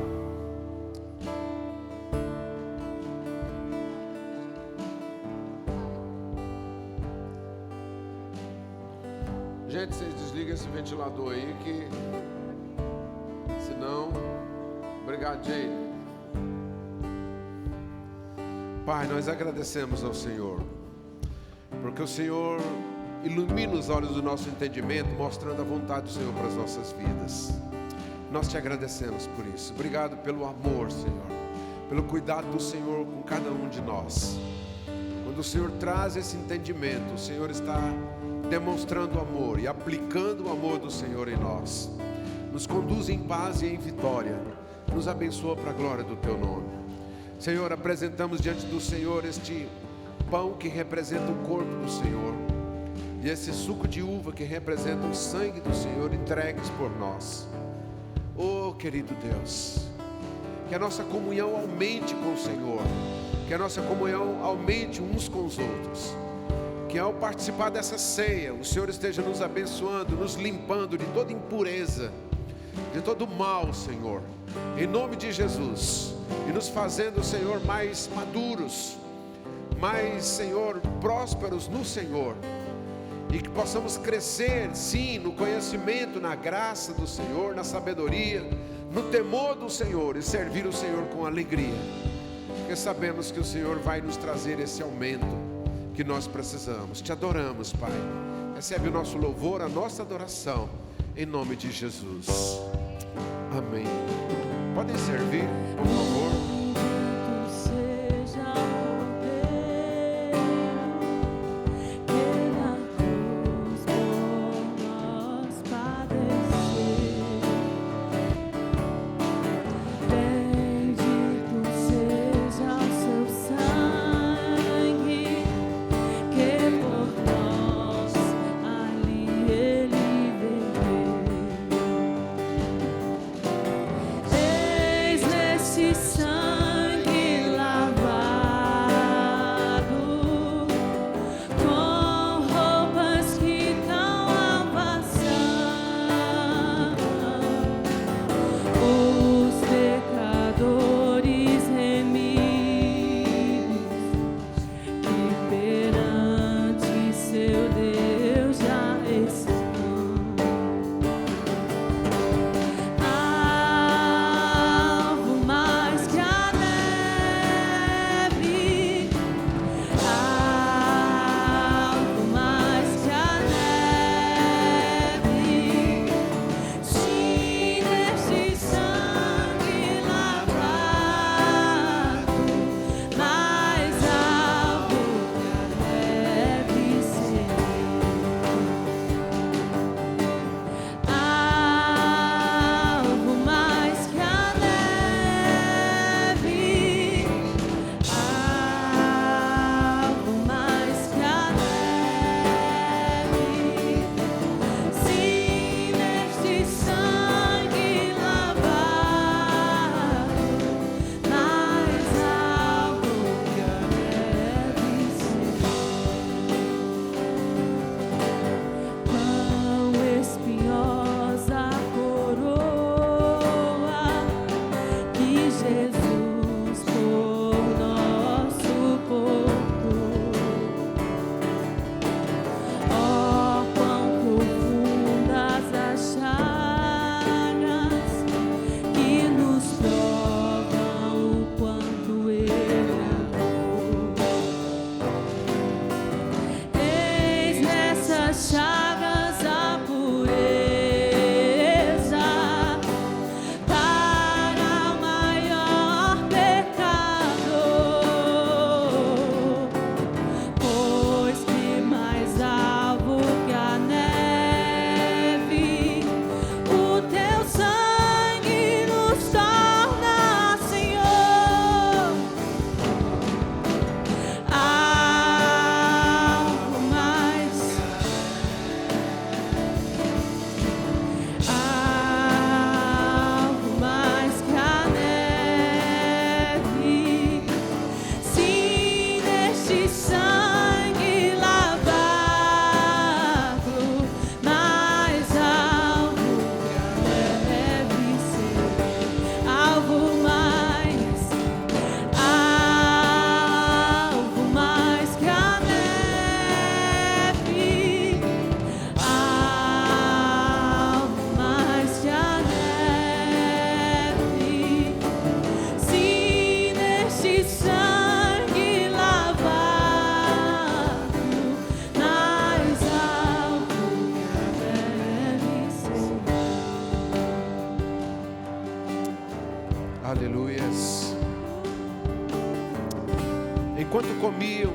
Speaker 1: Gente, vocês desligam esse ventilador aí que senão, obrigado, Jay. Pai, nós agradecemos ao Senhor porque o Senhor ilumina os olhos do nosso entendimento, mostrando a vontade do Senhor para as nossas vidas. Nós te agradecemos por isso. Obrigado pelo amor, Senhor, pelo cuidado do Senhor com cada um de nós. Quando o Senhor traz esse entendimento, o Senhor está demonstrando amor e aplicando o amor do Senhor em nós. Nos conduz em paz e em vitória. Nos abençoa para a glória do teu nome. Senhor, apresentamos diante do Senhor este pão que representa o corpo do Senhor e esse suco de uva que representa o sangue do Senhor entregues por nós. Oh, querido Deus, que a nossa comunhão aumente com o Senhor, que a nossa comunhão aumente uns com os outros, que ao participar dessa ceia, o Senhor esteja nos abençoando, nos limpando de toda impureza, de todo mal, Senhor, em nome de Jesus, e nos fazendo, Senhor, mais maduros, mais, Senhor, prósperos no Senhor, e que possamos crescer, sim, no conhecimento, na graça do Senhor, na sabedoria, no temor do Senhor, e servir o Senhor com alegria, porque sabemos que o Senhor vai nos trazer esse aumento que nós precisamos. Te adoramos, Pai. Recebe o nosso louvor, a nossa adoração, em nome de Jesus. Amém. Podem servir, por favor.
Speaker 2: Eis nesse
Speaker 1: Enquanto comiam,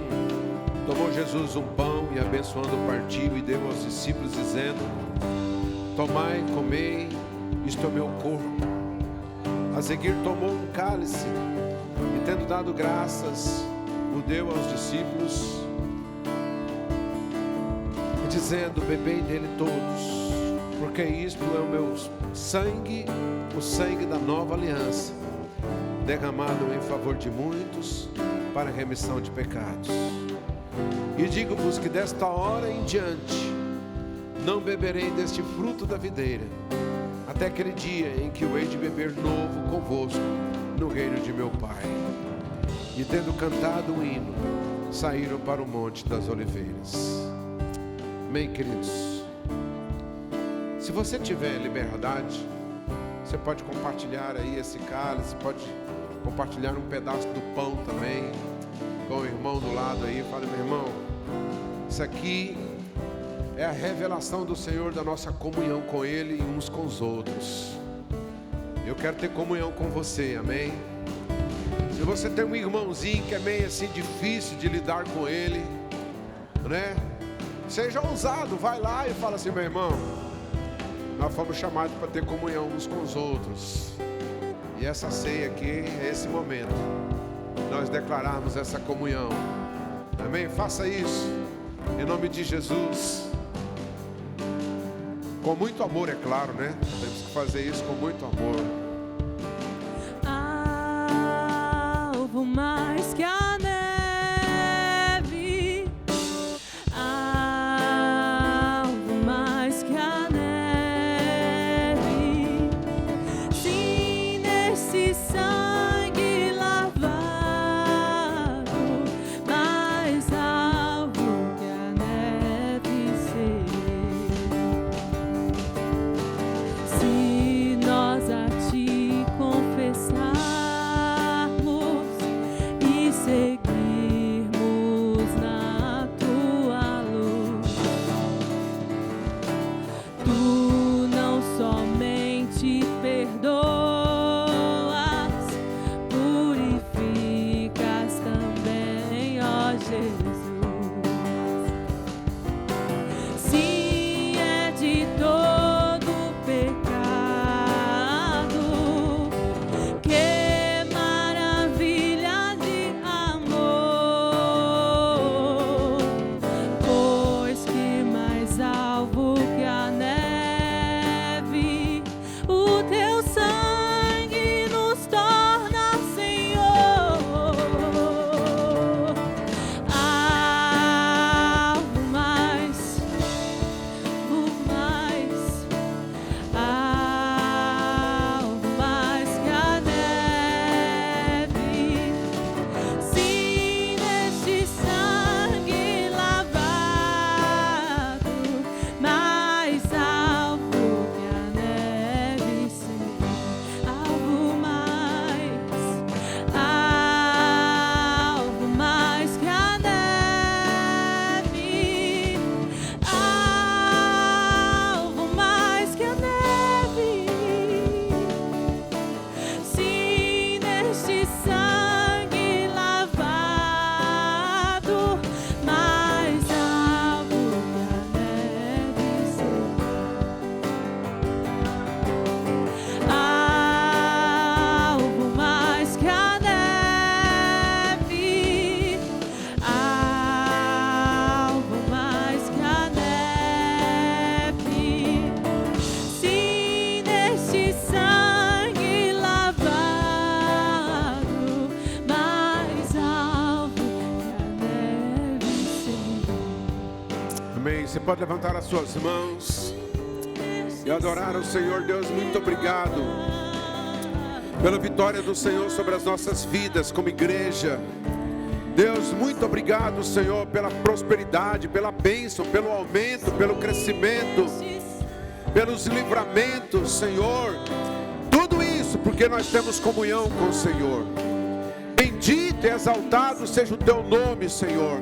Speaker 1: tomou Jesus um pão e abençoando partiu e deu aos discípulos dizendo: tomai, comei, isto é o meu corpo. A seguir tomou um cálice e tendo dado graças, o deu aos discípulos, dizendo: bebei dele todos, porque isto é o meu sangue, o sangue da nova aliança, derramado em favor de muitos para a remissão de pecados. E digo-vos que desta hora em diante não beberei deste fruto da videira, até aquele dia em que eu hei de beber novo convosco no reino de meu Pai. E tendo cantado um hino, saíram para o Monte das Oliveiras. Amém, queridos? Se você tiver liberdade, você pode compartilhar aí esse cálice, pode compartilhar um pedaço do pão também com o irmão do lado aí. Fala: meu irmão, isso aqui é a revelação do Senhor da nossa comunhão com Ele e uns com os outros. Eu quero ter comunhão com você, amém? Se você tem um irmãozinho que é meio assim difícil de lidar com ele, né? Seja ousado, vai lá e fala assim: meu irmão, nós fomos chamados para ter comunhão uns com os outros. E essa ceia aqui é esse momento, nós declararmos essa comunhão. Amém? Faça isso em nome de Jesus. Com muito amor, é claro, né? Temos que fazer isso com muito amor.
Speaker 2: Alvo mais que a neve, alvo mais que a neve, sim, nesse sangue lavado, mais alvo que a neve ser. Se nós a ti confessarmos e seguirmos na tua luz, tu não somente perdoas, purificas também, ó Jesus. Sim, é de todo pecado, que maravilha de amor, pois que mais alvo que a neve, o teu sangue nos torna, Senhor. Alvo mais, alvo mais que a neve, sim, neste sangue lavado, mais alvo que a neve, sim, alvo mais que a neve, alvo mais que a neve, sim, neste sangue lavado, mais alvo que a neve, sim, alvo mais que a neve, alvo mais que a neve, sim, neste sangue lavado, mais alvo que a neve, sim.
Speaker 1: Amém. Você pode levantar as suas mãos e adorar ao Senhor. Deus, muito obrigado pela vitória do Senhor sobre as nossas vidas como igreja. Deus, muito obrigado, Senhor, pela prosperidade, pela bênção, pelo aumento, pelo crescimento, pelos livramentos, Senhor. Tudo isso porque nós temos comunhão com o Senhor. Bendito e exaltado seja o teu nome, Senhor.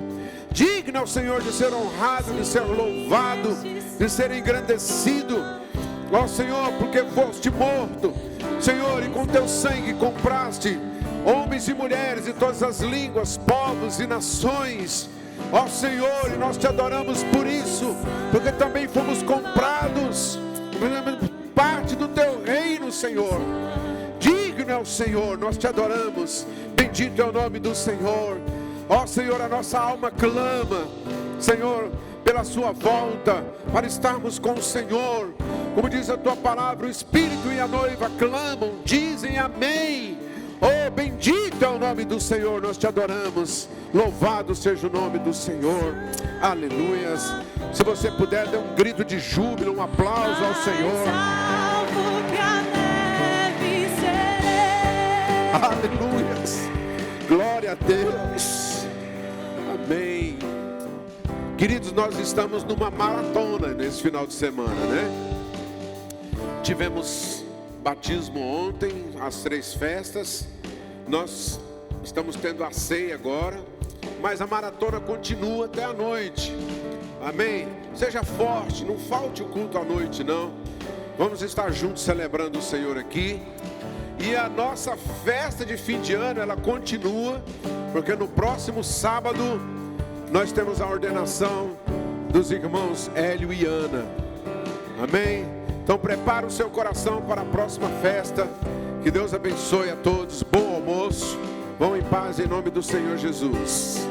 Speaker 1: Digno é o Senhor de ser honrado, de ser louvado, de ser engrandecido. Ó Senhor, porque foste morto, Senhor, e com teu sangue compraste homens e mulheres de todas as línguas, povos e nações. Ó Senhor, e nós te adoramos por isso, porque também fomos comprados, parte do teu reino, Senhor. Digno é o Senhor, nós te adoramos. Bendito é o nome do Senhor. Ó Senhor, a nossa alma clama, Senhor, pela sua volta, para estarmos com o Senhor. Como diz a tua palavra, o Espírito e a noiva clamam, dizem amém. Oh, bendito é o nome do Senhor, nós te adoramos. Louvado seja o nome do Senhor. Aleluias. Se você puder, dê um grito de júbilo, um aplauso ao Senhor. Aleluias. Glória a Deus. Amém. Queridos, nós estamos numa maratona nesse final de semana, né? Tivemos batismo ontem, as 3 festas. Nós estamos tendo a ceia agora, mas a maratona continua até a noite. Amém? Seja forte, não falte o culto à noite, não. Vamos estar juntos celebrando o Senhor aqui. E a nossa festa de fim de ano, ela continua, porque no próximo sábado nós temos a ordenação dos irmãos Hélio e Ana. Amém? Então prepara o seu coração para a próxima festa. Que Deus abençoe a todos. Bom almoço. Vão em paz em nome do Senhor Jesus.